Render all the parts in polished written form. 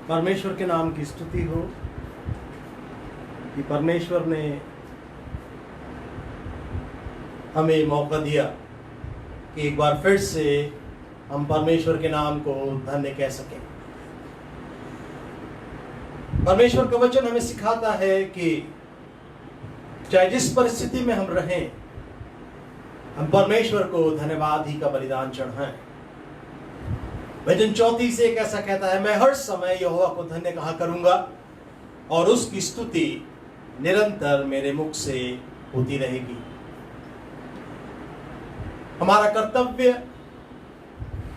परमेश्वर के नाम की स्तुति हो कि परमेश्वर ने हमें मौका दिया कि एक बार फिर से हम परमेश्वर के नाम को धन्य कह सकें। परमेश्वर का वचन हमें सिखाता है कि चाहे जिस परिस्थिति में हम रहें, हम परमेश्वर को धन्यवाद ही का बलिदान चढ़ाएं। भजन 34 एक ऐसा कहता है, मैं हर समय यहोवा को धन्य कहा करूंगा और उसकी स्तुति निरंतर मेरे मुख से होती रहेगी। हमारा कर्तव्य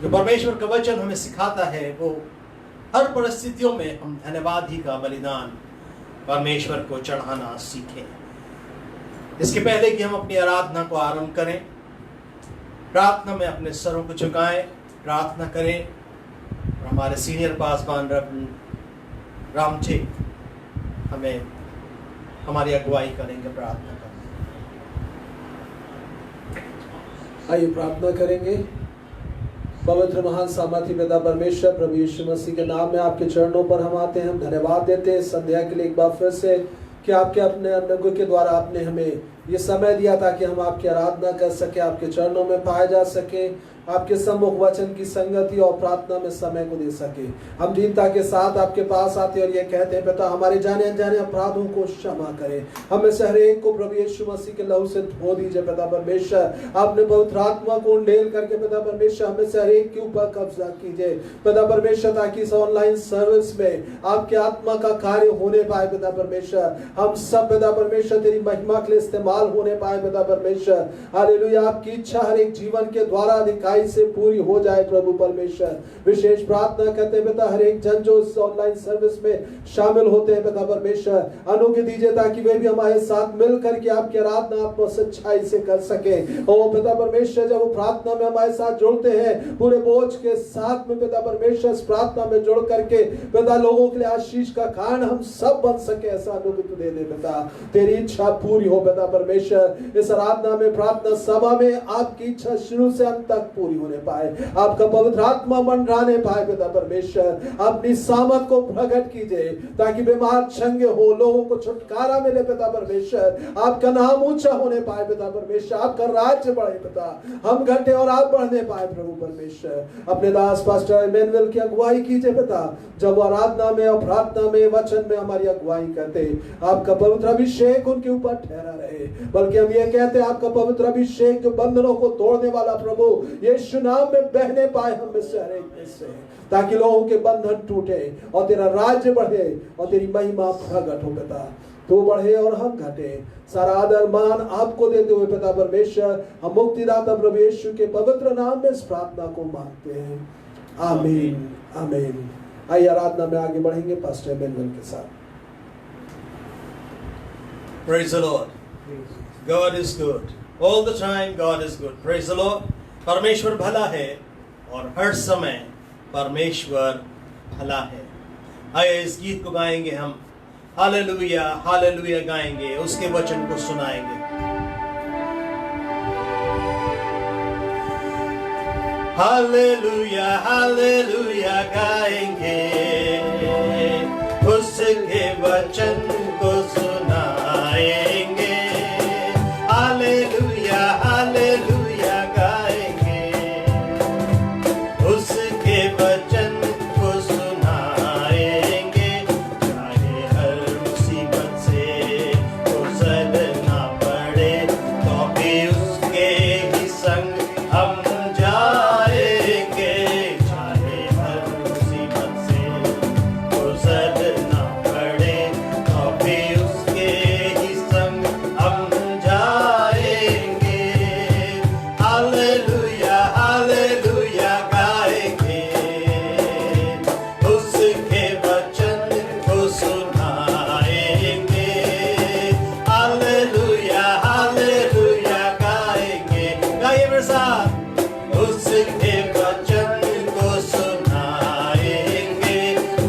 जो परमेश्वर का वचन हमें सिखाता है, वो हर परिस्थितियों में हम धन्यवाद ही का बलिदान परमेश्वर को चढ़ाना सीखें। इसके पहले कि हम अपनी आराधना को आरंभ करें, प्रार्थना में अपने सरों को झुकाएं, प्रार्थना करें। और हमारे सीनियर पासवान राम जी हमें हमारी अगुवाई करेंगे प्रार्थना करने। आइए प्रार्थना करेंगे। पवित्र महान सामर्थी पिता परमेश्वर, प्रभु यीशु मसीह के नाम में आपके चरणों पर हम आते हैं। हम धन्यवाद देते हैं संध्या के लिए एक बार फिर से कि आपके अपने अनुग्रह के द्वारा आपने हमें ये समय दिया ताकि हम आपकी आराधना कर सके, आपके चरणों में पाए जा सके, आपके सम्मुख वचन की संगति और प्रार्थना में समय को दे सके। हम दीनता के साथ आपके पास आते और ये कहते हैं, पिता हमारे जाने अनजाने अपराधों को क्षमा करें। हमें से हर एक को प्रभु यीशु मसीह के लहू से धो दीजिए पिता परमेश्वर। आपने पवित्र आत्मा को उंडेल करके पिता परमेश्वर हमें से हर एक के ऊपर कब्जा कीजिए पिता परमेश्वर, ताकि इस ऑनलाइन सर्विस में आपके आत्मा का कार्य होने पाए पिता परमेश्वर। हम सब पिता परमेश्वर तेरी महिमा के लिए इस्तेमाल होने पाए पिता परमेश्वर। हालेलुया। आपकी इच्छा हर एक जीवन के द्वारा अधिकाई से पूरी हो जाए प्रभु परमेश्वर। विशेष प्रार्थना करते हैं पिता, हर एक जन जो इस ऑनलाइन सर्विस में शामिल होते हैं पिता परमेश्वर, अनुग्रह दीजिए ताकि वे भी हमारे साथ मिल करके आपकी आराधना आप सच्चाई से कर सके। ओ पिता परमेश्वर, जब वो प्रार्थना में हमारे साथ जुड़ते हैं पूरे बोझ के साथ में पिता परमेश्वर, इस प्रार्थना में जुड़ करके पिता लोगों के लिए आशीष का कारण हम सब बन सके, ऐसा अनुग्रह दे दे पिता। तेरी इच्छा पूरी हो पिता परमेश्वर। इस आराधना में, प्रार्थना सभा में आपकी इच्छा शुरू से अंत तक पूरी होने पाए, आपका पवित्र आत्मा मंडराने पाए पिता परमेश्वर। अपनी सामर्थ को प्रकट कीजिए ताकि बीमार चंगे हो, लोगों को छुटकारा मिले पिता परमेश्वर। आपका नाम ऊंचा होने पाए पिता परमेश्वर, आपका राज्य बढ़े पिता, हम घटे और आप बढ़ने पाए प्रभु परमेश्वर। अपने दास पास्टर इमैनुअल की अगुवाई कीजिए पिता, जब वो आराधना में और प्रार्थना में वचन में हमारी अगुवाई करते, आपका पवित्र अभिषेक उनके ऊपर ठहरा रहे। बल्कि हम ये कहते हैं, आपका पवित्र अभिषेक जो बंधनों को तोड़ने वाला प्रभु यीशु नाम में बहने पाए हम में से हर एक में से, ताकि लोगों के बंधन टूटे और तेरा राज्य बढ़े और तेरी महिमा प्रकट हो पिता। तू बढ़े और हम घटे। सारा आदर मान आपको देते हुए पिता परमेश्वर, हम मुक्तिदाता प्रभु यीशु के पवित्र नाम में इस प्रार्थना को मांगते हैं। आमीन आमीन। आइए आराधना में आगे बढ़ेंगे पास्टर इमैनुअल के साथ। Praise the Lord. God is good. All the time God is good. Praise the Lord. परमेश्वर भला है और हर समय परमेश्वर भला है। आइए इस गीत को गाएंगे हम। हालेलुया हालेलुया गाएंगे, उसके वचन को सुनाएंगे। हालेलुया हालेलुया गाएंगे, उसके वचन को सुनाएंगे। हालेलुया हालेलुया गाएंगे, उसके वचन को सुनाएंगे। चाहे हर मुसीबत से गुजरना पड़े, तो भी उसके ही संग हम जाएंगे। चाहे हर मुसीबत से गुजरना पड़े, तो भी उसके ही संग हम जाएंगे। हालेलुया हालेलुया गाएंगे, उसके वचन को सुनाएंगे। हालेलुया हालेलुया गाएंगे, गाइए मेरे साथ। उसके वचन को सुनाएंगे,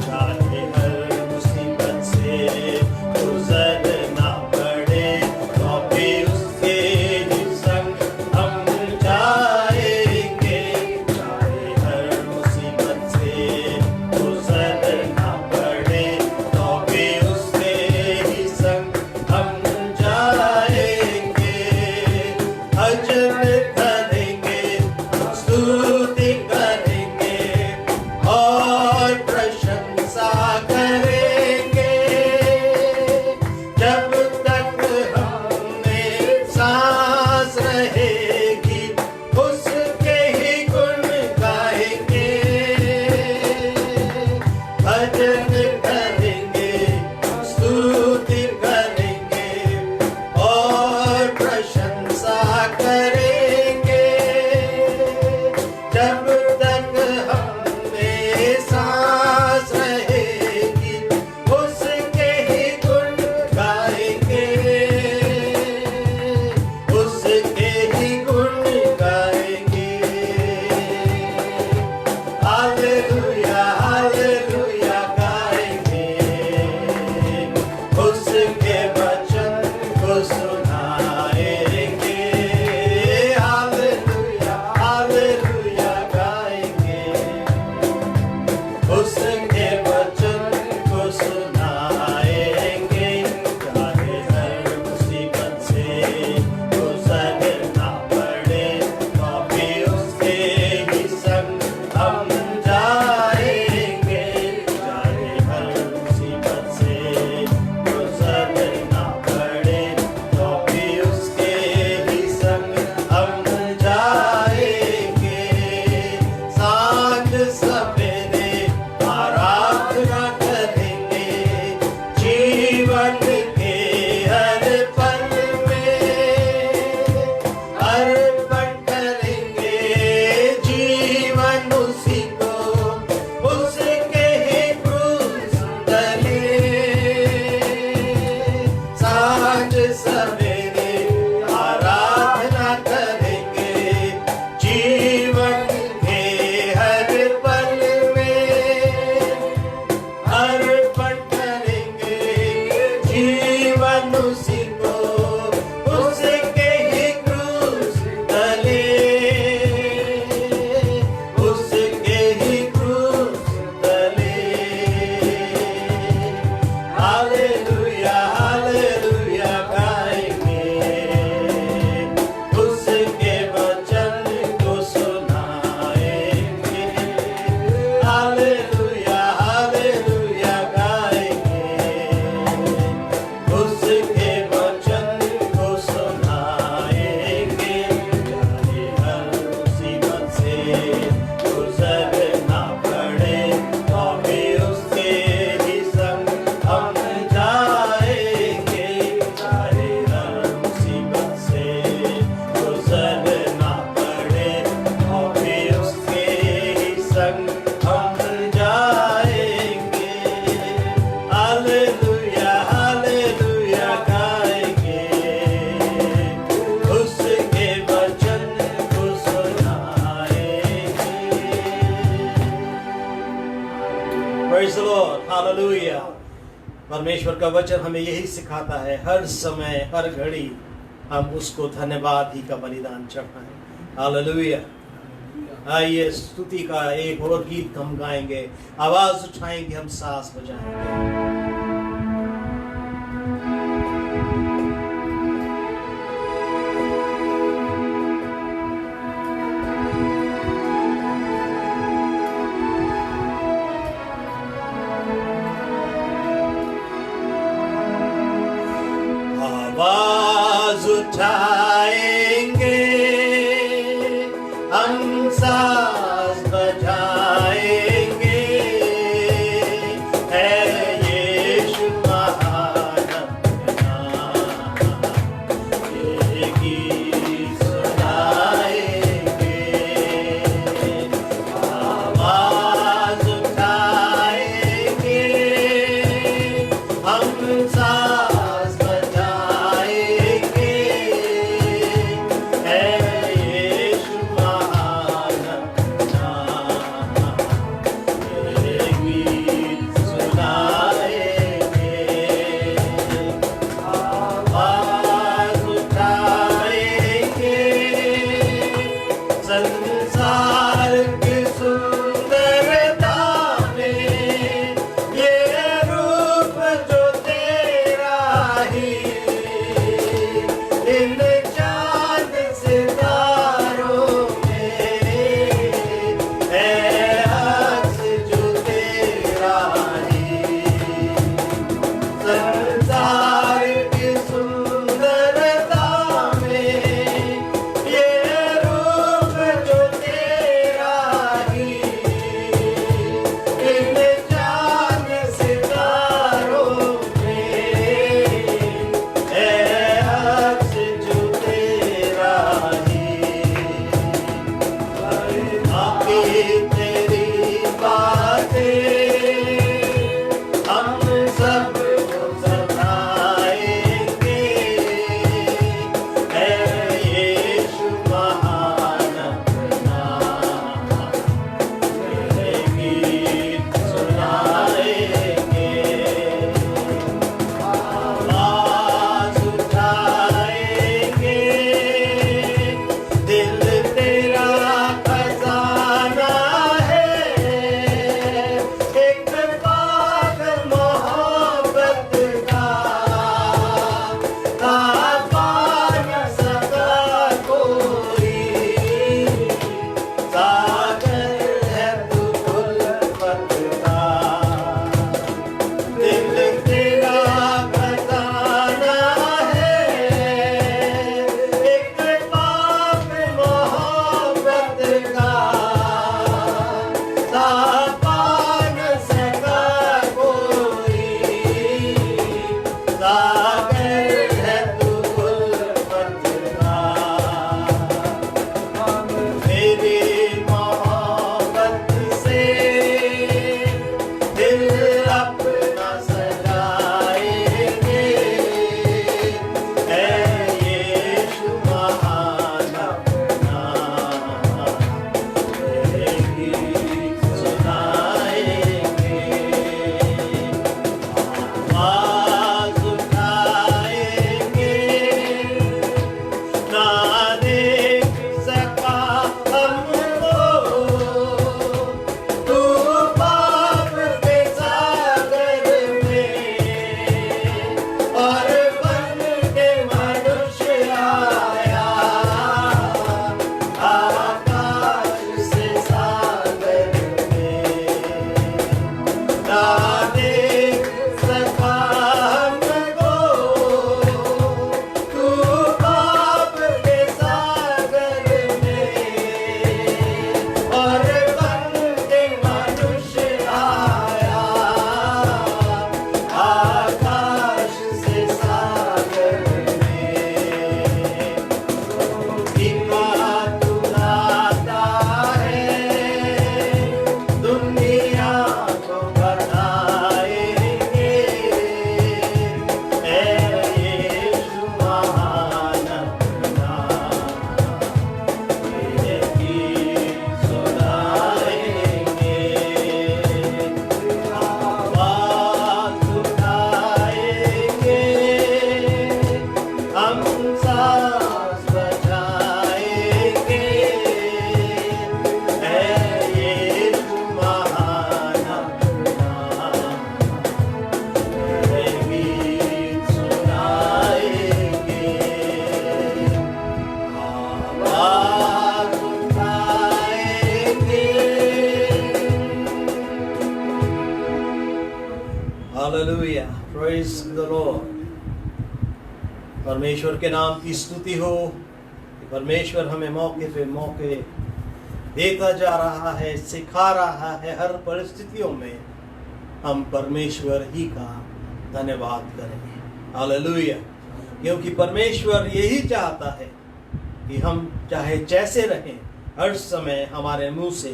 चाहे हर मुसीबत से गुजरना पड़े, तो भी उसके ही संग हम जाएंगे। चाहे हर मुसीबत से गुजरना जब तक हमें सांस रहेगी उसके ही गुण गाएंगे, उसके ही गुण गाएंगे। हालेलुया हालेलुया गाएंगे, उसके वचन को सुनाएंगे। हालेलुया हालेलुया गाएंगे, उसके वचन को सुनाएंगे। चाहे हर मुसीबत से गुजरना पड़े तो भी उसके ही संग हम जाएंगे। चाहे हर मुसीबत से गुजरना पड़े तो भी उसके ही संग हम जाएंगे। सांझ सवेरे आराधना करेंगे, जीवन के हर पल में अर्पण करेंगे जीवन उसी को, उसके ही क्रूस तले। सांझ सवेरे आराधना करेंगे, जीवन के हर पल में अर्पण करेंगे जीवन उसी को, उसके ही क्रूस तले, उसके ही क्रूस तले। हालेलुया हालेलुया गाएंगे, उसके वचन को सुनाएंगे। हालेलुया हालेलुया गाएंगे, उसके वचन को सुनाएंगे। चाहे हर मुसीबत से गुजरना पड़े तो भी उसके ही संग हम जाएंगे। चाहे हर मुसीबत से गुजरना पड़े तो भी उसके ही संग हम जाएंगे। हालेलुया हालेलुया गाएंगे, उसके वचन को सुनाएंगे। Praise the Lord, hallelujah. परमेश्वर का वचन हमें यही सिखाता है, हर समय हर घड़ी हम उसको धन्यवाद ही का बलिदान चढ़ाएं। हालेलुया। आइए स्तुति का एक और गीत हम गाएंगे, आवाज उठाएंगे, हम सांस बजाएंगे। आवाज उठाएंगे, हम सांस बजाएंगे। है यीशु महान अपना, ये गीत सुनाएंगे। आवाज उठाएंगे, हम सांस बजाएंगे। है यीशु महान अपना, ये गीत सुनाएंगे। आवाज उठाएंगे, संसार की सुंदरता में ये रूप जो तेरा ही, इन चांद सितारों में है अक्स जो तेरा ही। संसार की सुंदरता में ये रूप जो तेरा का तापमान सका कोई, सागर है तू उल्फत का। मेरी मोहब्बत से दिल अपना सजाएंगे, है यीशु महान अपना, तेरे गीत सुनाएंगे, आवाज उठाएंगे, ना देख सका हमको तू पाप के सागर में, और बन के मनुष्य आया आकाश से सागर में, ना देख सका हमको तू पाप के सागर में, और बन के मनुष्य आया आकाश से सागर में। इतना तू लाता है, दुनिया को बनाएंगे, है यीशु महान अपना, तेरे गीत सुनाएंगे, आवाज उठाएंगे, हम सांस बचाएंगे, है यीशु महान अपना, तेरे गीत सुनाएंगे, आवाज उठाएंगे। Hallelujah. Praise the Lord. परमेश्वर के नाम की स्तुति हो कि परमेश्वर हमें मौके पे मौके देता जा रहा है, सिखा रहा है। हर परिस्थितियों में हम परमेश्वर ही का धन्यवाद करेंगे। हालेलुया। क्योंकि परमेश्वर यही चाहता है कि हम चाहे जैसे रहें, हर समय हमारे मुंह से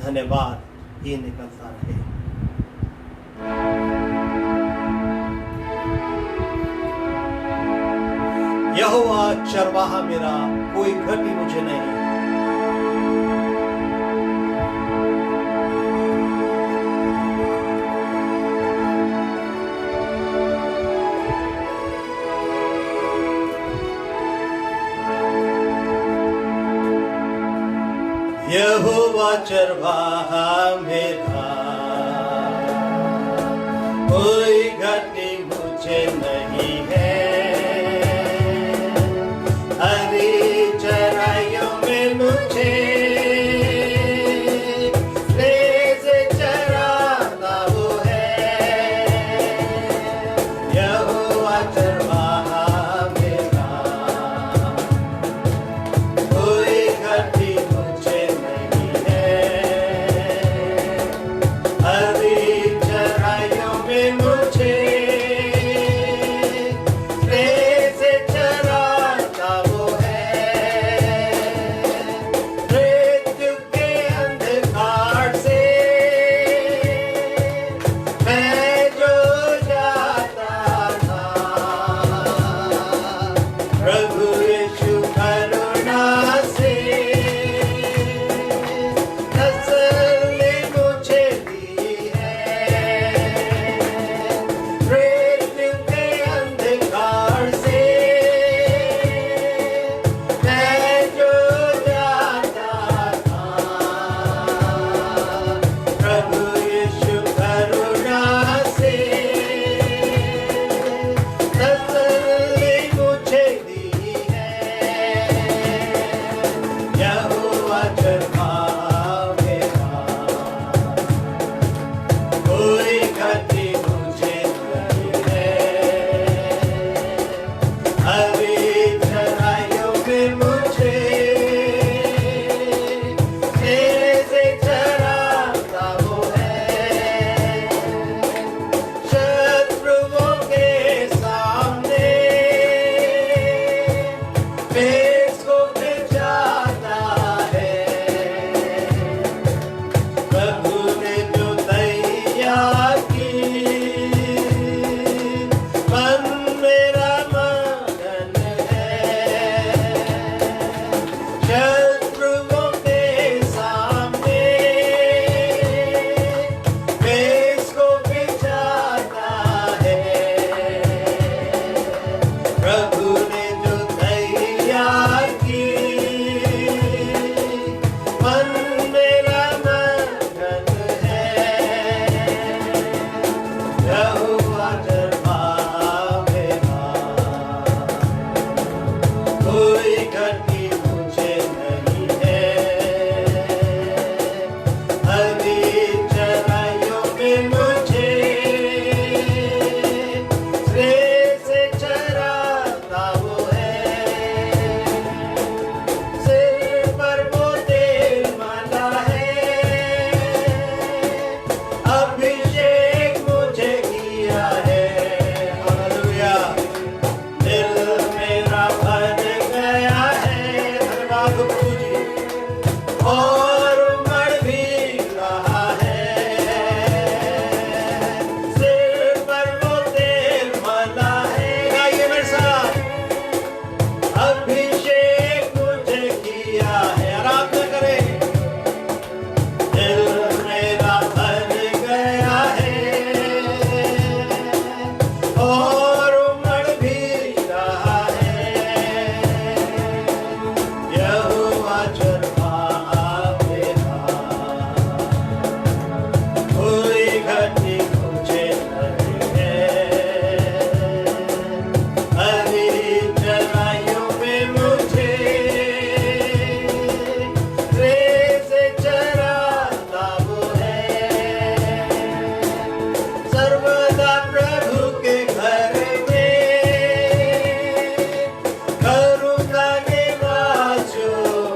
धन्यवाद ही निकलता रहे। यहोवा चरवाहा मेरा, कोई घटी मुझे नहीं। यहोवा चरवाहा मेरा, कोई घटी मुझे नहीं है। हरी चराइयों में मुझे लेज़ चराता वो है। यहोवा चरवाहा मेरा, कोई घटी मुझे नहीं है। हरी चराइयों में मुझे लेज़ चराता वो है। और उमड़ भी रहा है, सिर पर वो तेल मला है। गाइए मेरे साथ, अभिषेक मुझे किया है। आराधना करें, दिल मेरा भर गया है और उमड़ भी रहा है। यहोवा चरवाहा मेरा, कोई घटी मुझे नहीं है। हरी चराइयों में मुझे से चराता वो है। सर्वदा प्रभु के घर में करूँगा निवास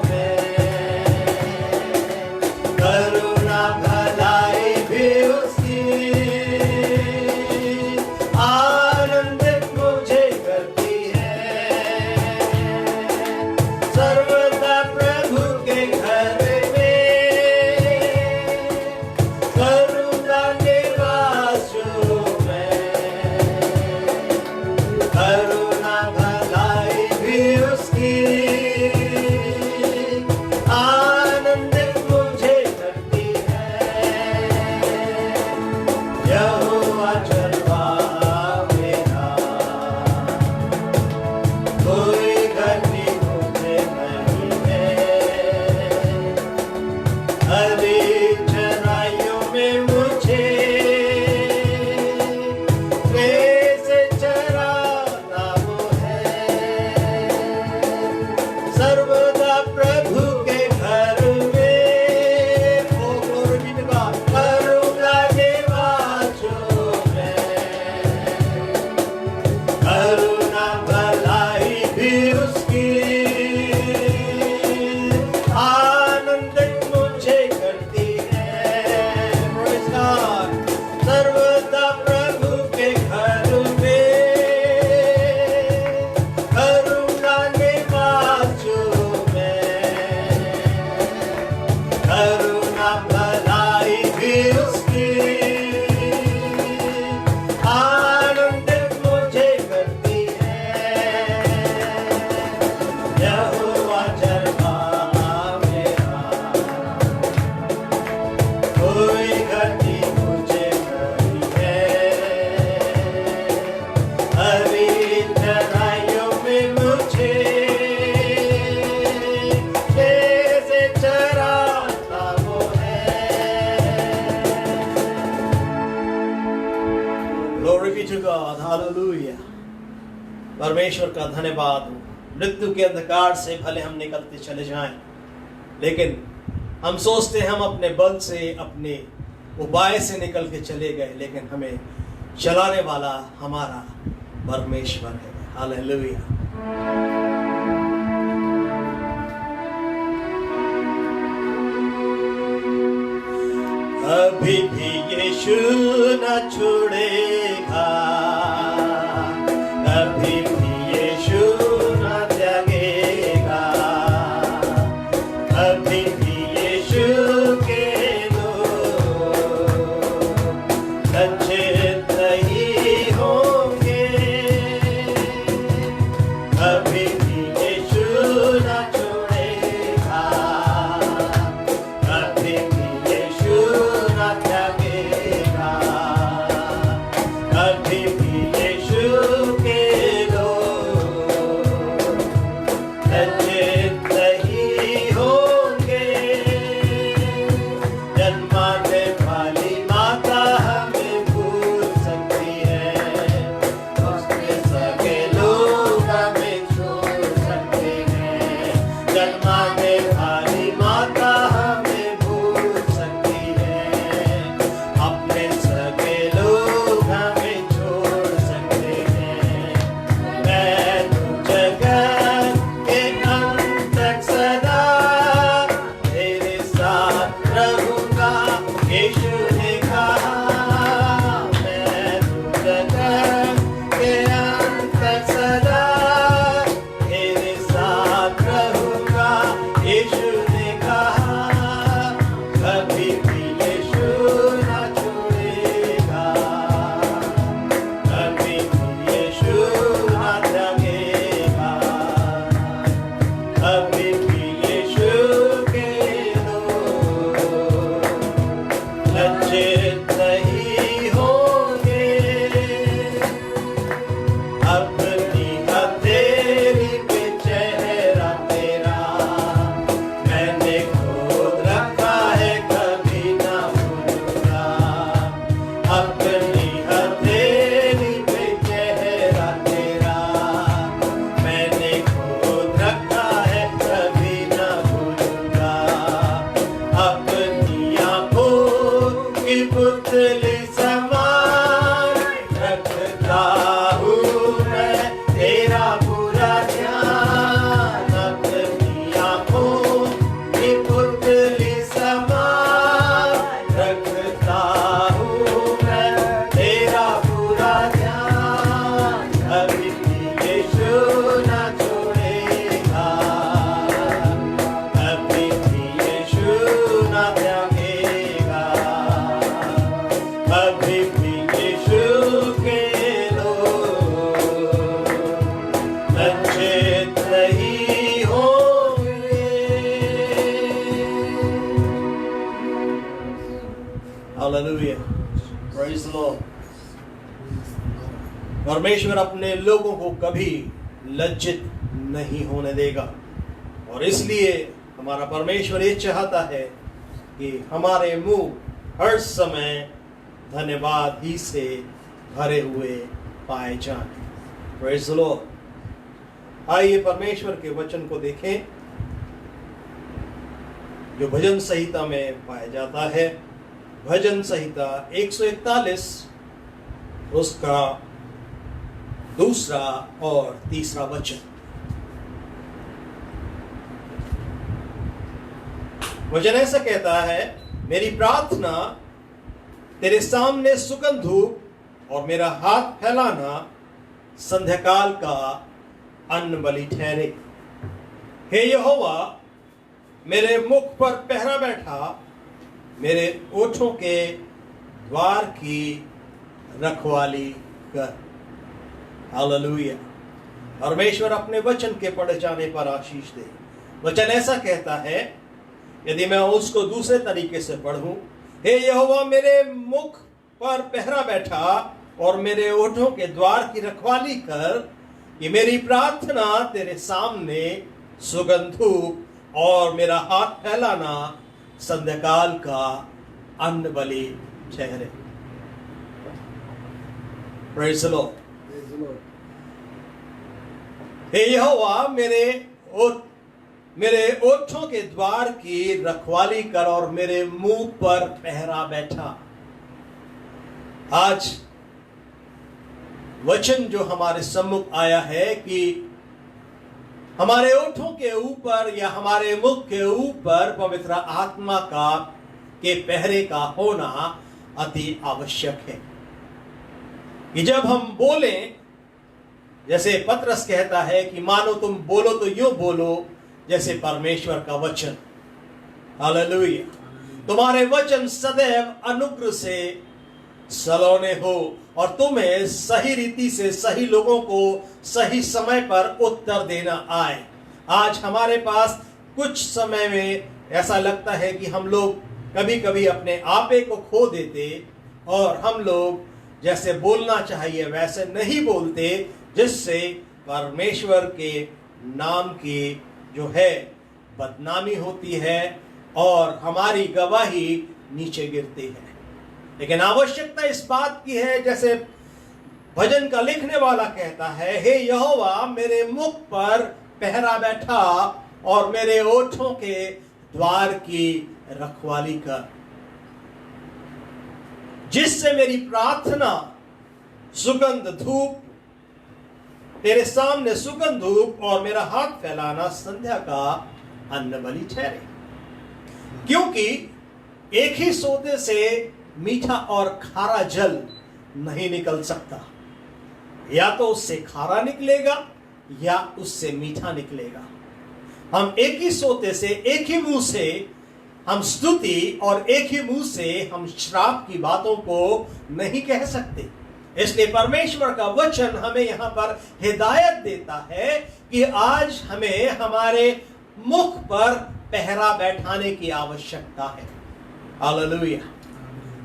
मैं, करुणा भलाई भी उसकी आनंदित मुझे करती है। सर्वदा प्रभु के घर में करूँगा निवास मैं, करुणा भलाई भी उसकी आनंदित मुझे करती है। यहोवा चरवाहा मेरा, कोई घटी मुझे नहीं है। हरी चराइयों में मुझे से चराता वो है। सर्वदा प्रभु के घर में करूँगा निवास मैं, करुणा भलाई भी उसकी आनंदित मुझे करती है। Praise God. सर्वदा प्रभु के घर में करूँगा निवास मैं, करुणा भलाई भी उसकी आनंदित मुझे करती है। यहोवा चरवाहा मेरा, कोई घटी मुझे नहीं है। हरी चराइयों में मुझे से चराता वो है। Glory be to God. Hallelujah. परमेश्वर का धन्यवाद हो। मृत्यु के अंधकार से भले हम निकलते चले जाएं, लेकिन हम सोचते हम अपने बल से, अपने उपाय से निकल के चले गए, लेकिन हमें चलाने वाला हमारा परमेश्वर है। हालेलुया। कभी भी यीशु न छोड़ेगा, कभी भी यीशु न त्यागेगा, कभी भी यीशु के लोग लज्जित नहीं होंगे। कभी भी यीशु न छोड़ेगा, कभी भी यीशु न त्यागेगा, कभी भी यीशु के लोग लज्जित नहीं होंगे। जन्माने वाली माता हमें भूल सकती है, उसके सगे लोग हमें छोड़ सकते हैं। जन्माने वाली माता हमें भूल सकती है, अपने सगे लोग हमें छोड़ सकते हैं। मैं तो जगत के अंत तक सदा तेरे साथ रहूंगा, यीशु ने कहा। मैं तो जगत के अंत तक सदा तेरे साथ रहूंगा, यीशु ने कहा। Hallelujah, praise the Lord. परमेश्वर अपने लोगों को कभी लज्जित नहीं होने देगा, और इसलिए हमारा परमेश्वर ये चाहता है कि हमारे मुंह हर समय धन्यवाद ही से भरे हुए पाए जाएं। Praise the Lord. आइए परमेश्वर के वचन को देखें जो भजन संहिता में पाया जाता है। भजन संहिता 141 उसका 2 और 3 वचन। वचन ऐसा कहता है, मेरी प्रार्थना तेरे सामने सुगंध धूप और मेरा हाथ फैलाना संध्या काल का अन्न बलि ठहरे। हे यहोवा, मेरे मुख पर पहरा बैठा, मेरे ओठों के द्वार की रखवाली कर। हालेलुया। परमेश्वर अपने वचन के पढ़े जाने पर आशीष दे। वचन ऐसा कहता है, यदि मैं उसको दूसरे तरीके से पढ़ूं, हे यहोवा, मेरे मुख पर पहरा बैठा और मेरे ओठों के द्वार की रखवाली कर, कि मेरी प्रार्थना तेरे सामने सुगंध धूप और मेरा हाथ फैलाना संध्याकाल का अन्न बलि ठहरे। Praise the lord. हे यहोवा, मेरे ओठों के द्वार की रखवाली कर और मेरे मुंह पर पहरा बैठा। आज वचन जो हमारे सम्मुख आया है कि हमारे ओठों के ऊपर या हमारे मुख के ऊपर पवित्र आत्मा के पहरे का होना अति आवश्यक है, कि जब हम बोलें, जैसे पतरस कहता है कि मानो तुम बोलो तो यूं बोलो जैसे परमेश्वर का वचन। हालेलुया। तुम्हारे वचन सदैव अनुग्रह से सलोने हो और तुम्हें सही रीति से सही लोगों को सही समय पर उत्तर देना आए। आज हमारे पास कुछ समय में ऐसा लगता है कि हम लोग कभी कभी अपने आपे को खो देते और हम लोग जैसे बोलना चाहिए वैसे नहीं बोलते, जिससे परमेश्वर के नाम की जो है बदनामी होती है और हमारी गवाही नीचे गिरती है। लेकिन आवश्यकता इस बात की है, जैसे भजन का लिखने वाला कहता है, हे यहोवा, मेरे मुख पर पहरा बैठा और मेरे ओठों के द्वार की रखवाली कर, जिससे मेरी प्रार्थना सुगंध धूप तेरे सामने सुगंध धूप और मेरा हाथ फैलाना संध्या का अन्न बलि ठहरे। क्योंकि एक ही सोते से मीठा और खारा जल नहीं निकल सकता, या तो उससे खारा निकलेगा या उससे मीठा निकलेगा। हम एक ही सोते से, एक ही मुंह से हम स्तुति और एक ही मुंह से हम श्राप की बातों को नहीं कह सकते। इसलिए परमेश्वर का वचन हमें यहाँ पर हिदायत देता है कि आज हमें हमारे मुख पर पहरा बैठाने की आवश्यकता है। हालेलुया।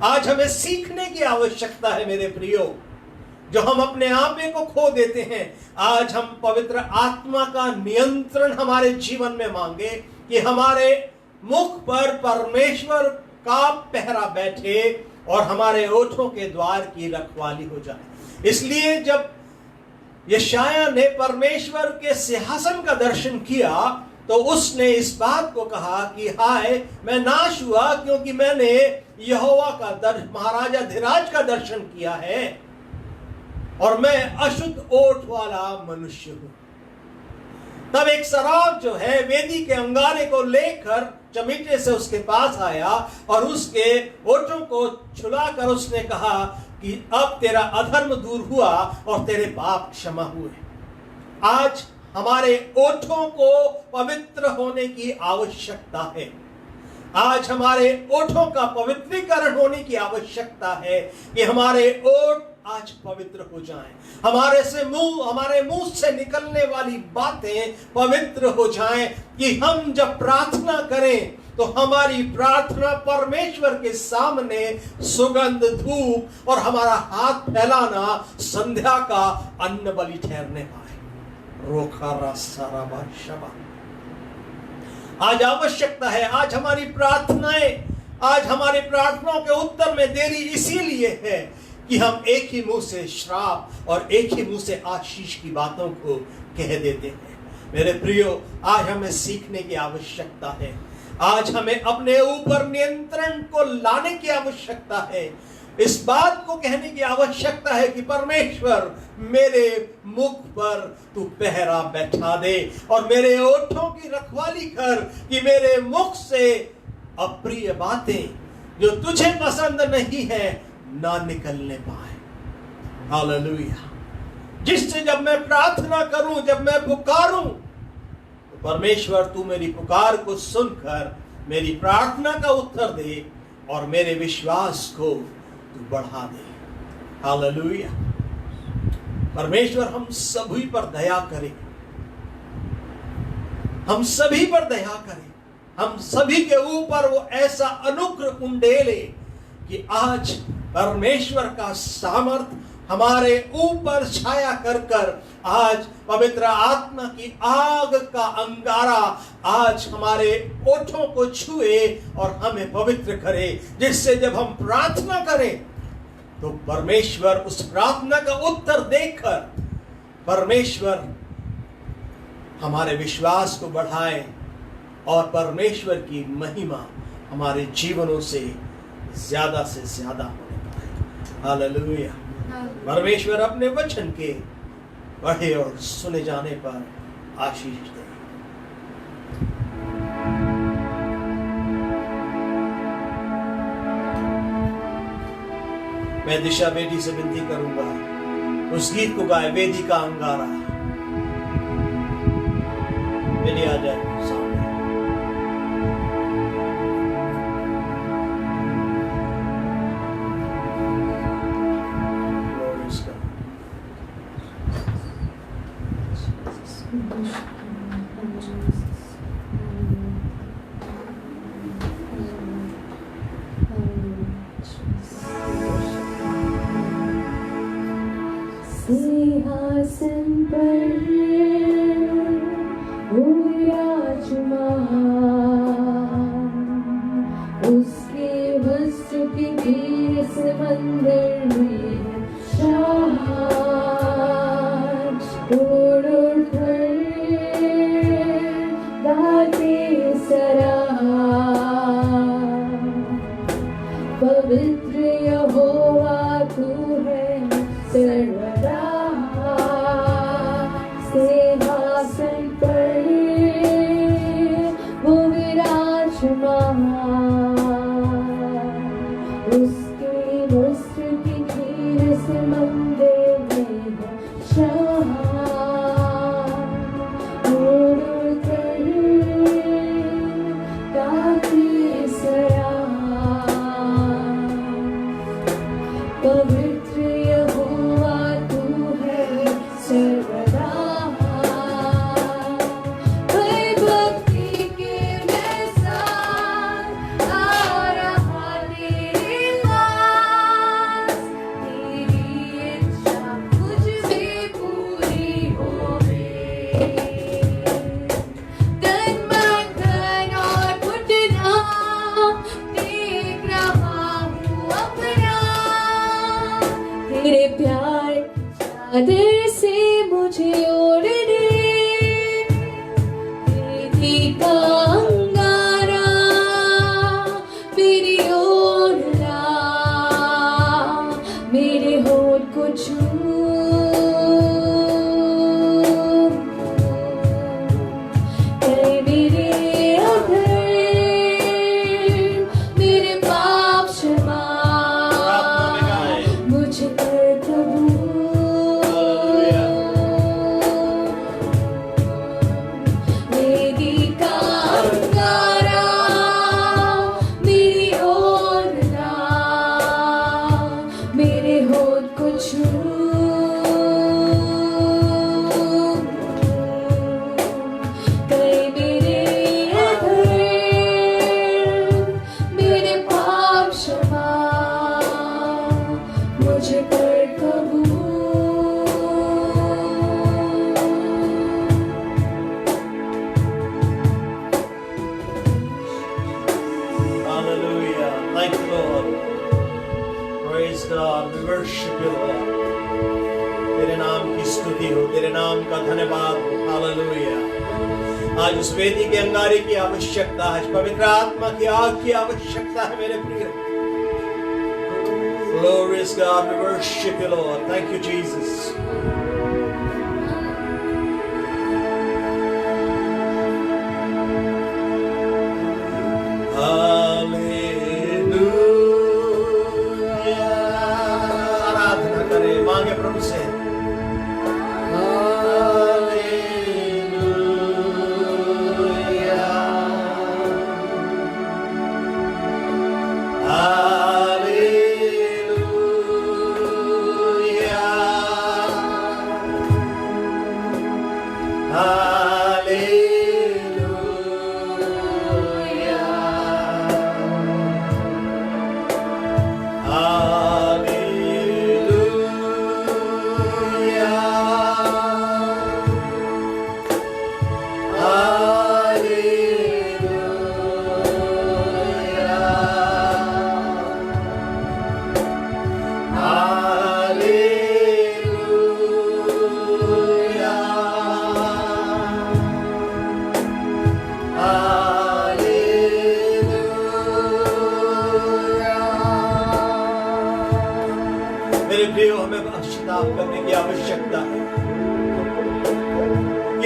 आज हमें सीखने की आवश्यकता है मेरे प्रियो, जो हम अपने आपे को खो देते हैं। आज हम पवित्र आत्मा का नियंत्रण हमारे जीवन में मांगे कि हमारे मुख पर परमेश्वर का पहरा बैठे और हमारे ओठों के द्वार की रखवाली हो जाए। इसलिए जब यशायाह ने परमेश्वर के सिंहासन का दर्शन किया तो उसने इस बात को कहा कि हाय, मैं नाश हुआ, क्योंकि मैंने यहोवा का महाराजा धीराज का दर्शन किया है और मैं अशुद्ध ओठ वाला मनुष्य हूं। तब एक शराब जो है वेदी के अंगारे को लेकर चमीटे से उसके पास आया और उसके ओठों को छुलाकर उसने कहा कि अब तेरा अधर्म दूर हुआ और तेरे पाप क्षमा हुए। आज हमारे ओठों को पवित्र होने की आवश्यकता है। आज हमारे ओठों का पवित्रीकरण होने की आवश्यकता है कि हमारे ओठ आज पवित्र हो जाएं। हमारे मुंह से निकलने वाली बातें पवित्र हो जाएं, कि हम जब प्रार्थना करें तो हमारी प्रार्थना परमेश्वर के सामने सुगंध धूप और हमारा हाथ फैलाना संध्या का अन्न बलि ठहरने पाए। रोखा रास्ता शबा। आज आवश्यकता है, आज हमारी प्रार्थनाओं के उत्तर में देरी इसीलिए है कि हम एक ही मुंह से श्राप और एक ही मुंह से आशीष की बातों को कह देते हैं। मेरे प्रियो, आज हमें सीखने की आवश्यकता है। आज हमें अपने ऊपर नियंत्रण को लाने की आवश्यकता है। इस बात को कहने की आवश्यकता है कि परमेश्वर, मेरे मुख पर तू पहरा बैठा दे और मेरे ओठों की रखवाली कर कि मेरे मुख से अप्रिय बातें जो तुझे पसंद नहीं है ना निकलने पाए। हालेलुया। जिससे जब मैं प्रार्थना करूं, जब मैं पुकारूं, तो परमेश्वर तू मेरी पुकार को सुनकर मेरी प्रार्थना का उत्तर दे और मेरे विश्वास को तू बढ़ा दे। हालेलुया। परमेश्वर हम सभी पर दया करे, हम सभी पर दया करे, हम सभी के ऊपर वो ऐसा अनुग्रह उंडेले कि आज परमेश्वर का सामर्थ हमारे ऊपर छाया कर कर आज पवित्र आत्मा की आग का अंगारा आज हमारे ओठों को छुए और हमें पवित्र करे, जिससे जब हम प्रार्थना करें तो परमेश्वर उस प्रार्थना का उत्तर देकर परमेश्वर हमारे विश्वास को बढ़ाए और परमेश्वर की महिमा हमारे जीवनों से ज्यादा होने पाए। हालेलुया। परमेश्वर अपने वचन के पढ़े और सुने जाने पर आशीष दे। मैं दिशा बेटी से विनती करूंगा, उस गीत को गाए, वेदी का अंगारा। बेटी आ जाए सामने। सिंहासन पर विराजमान, उसके वस्त्र के घेर से मंदिर में शाह उड़ उड़ कर गाते सराहा। पवित्र यहोवा तू है सर्वदा, सिंहासन पर वो विराजमान, उसके वस्त्र की घेर से मंदिर में शाह उड़ उड़ कर गाती सराहा। पवित्र यहोवा तू है सर्वदा। भक्ति के मैं साथ आ रहा तेरे पास, तेरी इच्छा मुझ में पूरी होवे। तन मन धन और घुटना देख रहा हूँ अपना, तेरे प्यार चादर से मुझे ओढ़ दे। वेदी का अंगारा मेरी ओर ला, मेरे होठ को छू, करे मेरे अधर, मेरे पाप क्षमा मुझ पर कबूल। वेदी का अंगारा मेरी Hallelujah. Thank you, Lord. Praise God. We worship you, Lord. तेरे नाम की स्तुति हो, तेरे नाम का धन्यवाद हो। Hallelujah. आज उस वेदी के अंगारे की आवश्यकता है, पवित्र आत्मा की आग की आवश्यकता है मेरे प्रिय। Glorious God, we worship you, Lord. Thank you, Jesus. Hallelujah. आराधना करें, मांगे प्रभु से। करने की आवश्यकता है।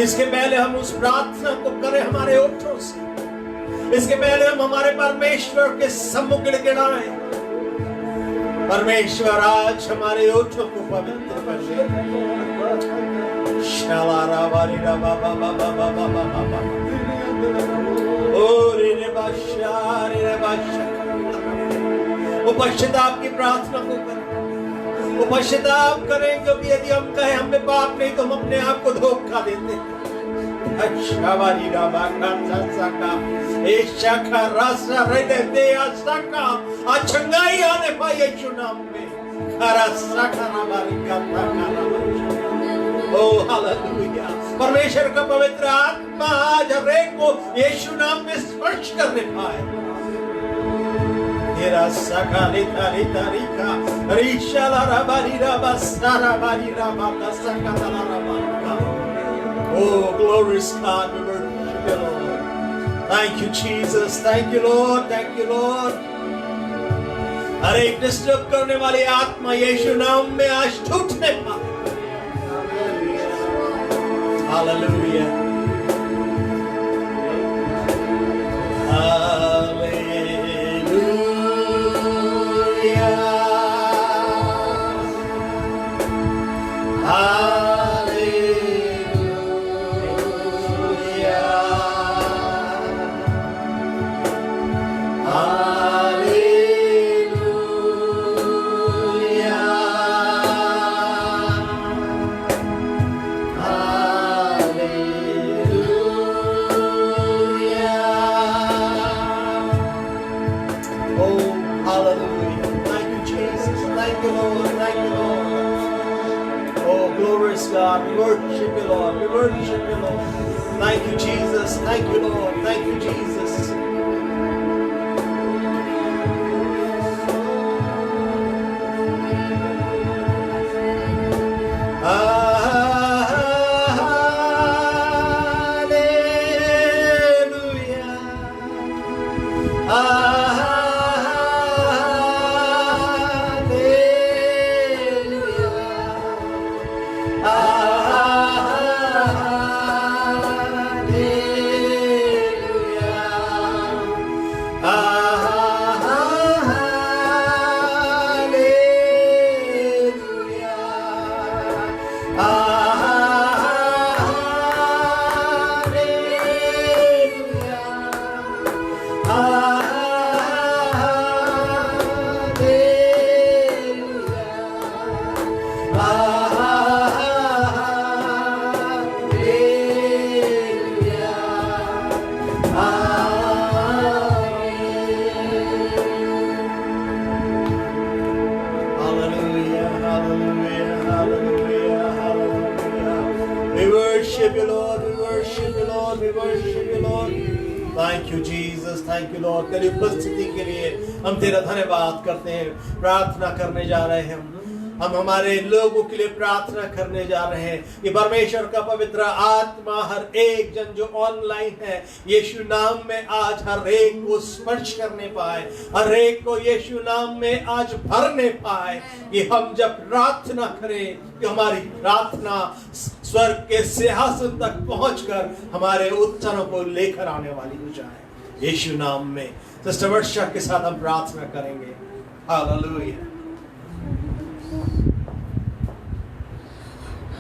इसके पहले हम उस प्रार्थना को करें हमारे ओठों से, इसके पहले हम हमारे परमेश्वर के सम्मुख गिड़गिड़ाएं। परमेश्वर आज हमारे ओठों को पवित्र कर दे। शालारा वाली रा बाबा बाबा बाबा बाबा ओ रे बादशाह रे बादशाह। वो पश्चाताप की प्रार्थना को करें, वो पश्चाताप करें, क्योंकि यदि हम कहें हम में पाप नहीं तो हम अपने आप को धोखा देते हैं। अच्छा वाली राबा का सका ऐशा का रास्ता रहते दे सका अचंगाई आने पाए यीशु नाम में खरा सका हमारी कथा करा। ओ हालेलुया। परमेश्वर का पवित्र आत्मा आज हर एक को यीशु नाम में स्पर्श करने पाए। तेरा सका लेता लेता रिका रिशाला राबारी राबा सारा बारी राबा का सका तला राबा। Oh, glorious God, we worship you, Lord. Thank you, Jesus. Thank you, Lord. Thank you, Lord. हर एक डिस्टर्ब करने वाली आत्मा यीशु नाम में आज टूटने पाए। Hallelujah. God, we worship you, Lord. We worship you, Lord. Thank you, Jesus. Thank you, Lord. Thank you, Jesus. Thank you Jesus, thank you Lord. तेरी उपस्थिति के लिए हम तेरा धन्यवाद करते हैं। प्रार्थना करने जा रहे हैं हम हमारे लोगों के लिए प्रार्थना करने जा रहे हैं कि परमेश्वर का पवित्र आत्मा हर एक जन जो ऑनलाइन है यीशु नाम में आज हर एक को स्पर्श करने पाए, हर एक को यीशु नाम में आज भरने पाए। कि हम जब प्रार्थना करें कि हमारी प्रार्थना स्वर्ग के सिंहासन तक पहुंचकर हमारे उत्तरों को लेकर आने वाली हो जाए। यीशु नाम में सिस्टर वर्षा के साथ हम प्रार्थना करेंगे। Hallelujah,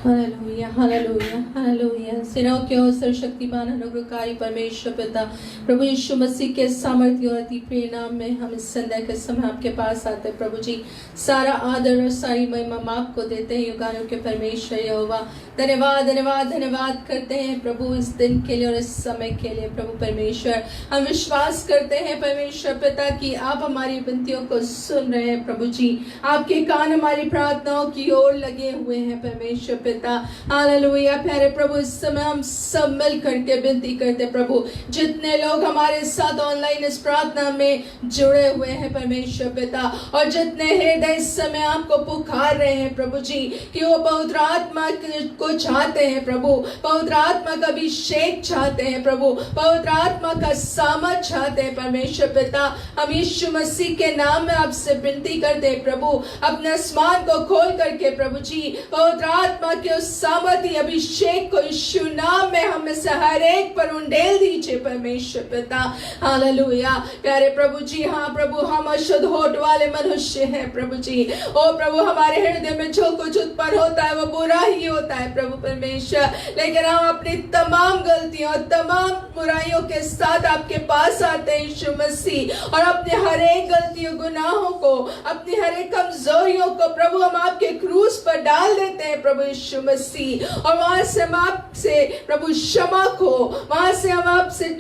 hallelujah, hallelujah, hallelujah. सेनाओं के और सर्वशक्तिमान अनुग्रहकारी परमेश्वर पिता प्रभु यीशु मसीह के सामर्थ्य और अति प्रिय नाम में हम इस संध्या के समय आपके पास आते हैं। प्रभु जी, सारा आदर और सारी महिमा हम आपको देते हैं। युगानों के परमेश्वर यहोवा, धन्यवाद धन्यवाद धन्यवाद करते हैं प्रभु इस दिन के लिए और इस समय के लिए। प्रभु परमेश्वर, हम विश्वास करते हैं परमेश्वर पिता कि आप हमारी विनतियों को सुन रहे हैं। प्रभु जी, आपके कान हमारी प्रार्थनाओं की ओर लगे हुए हैं परमेश्वर पिता। हालेलुया। प्यारे प्रभु, इस समय हम सब मिल करके विनती करते प्रभु, जितने लोग हमारे साथ ऑनलाइन इस प्रार्थना में जुड़े हुए हैं परमेश्वर पिता, और जितने हृदय इस समय आपको पुकार रहे हैं प्रभु जी कि वो पवित्र आत्मा को चाहते हैं प्रभु, पवित्र आत्मा का अभिषेक चाहते हैं प्रभु, पवित्र आत्मा का सामर्थ चाहते हैं परमेश्वर पिता। हम यीशु मसीह के नाम में आपसे विनती करते हैं प्रभु, अपने आसमान को खोल करके प्रभु जी पवित्र आत्मा के उस सामर्थी अभिषेक को यीशु नाम में हमें से हर एक पर उंडेल दीजिए परमेश्वर पिता। हालेलुया। प्यारे प्रभु जी, हाँ प्रभु, हम अशुद्ध होठ वाले मनुष्य हैं प्रभु जी। ओ प्रभु, हमारे हृदय में जो कुछ उत्पन्न होता है वो बुरा ही होता है प्रभु परमेश्वर, लेकिन हम अपनी तमाम गलतियों और तमाम बुराइयों के साथ आपके पास आते हैं यीशु मसीह, और अपने हर एक गलतियों गुनाहों को, अपनी हर एक कमजोरियों को प्रभु हम आपके क्रूस पर डाल देते हैं प्रभु यीशु मसीह, और वहां से हम आपसे प्रभु क्षमा को, वहां से हम आपसे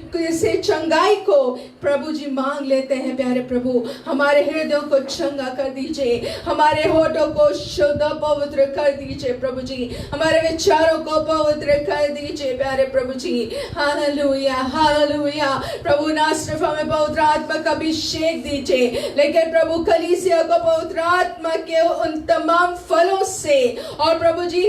चंगाई को प्रभु जी मांग लेते हैं। प्यारे प्रभु, हमारे हृदयों को चंगा कर दीजिए, हमारे होठों को शुद्ध पवित्र कर दीजिए प्रभु जी, हमारे विचारों को पवित्र कर दीजिए प्यारे प्रभु जी। Hallelujah, hallelujah. प्रभु, ना सिर्फ हमें पवित्र आत्मा का अभिषेक दीजिए, लेकिन प्रभु कलीसिया को पवित्र आत्मा के उन तमाम फलों से और प्रभु जी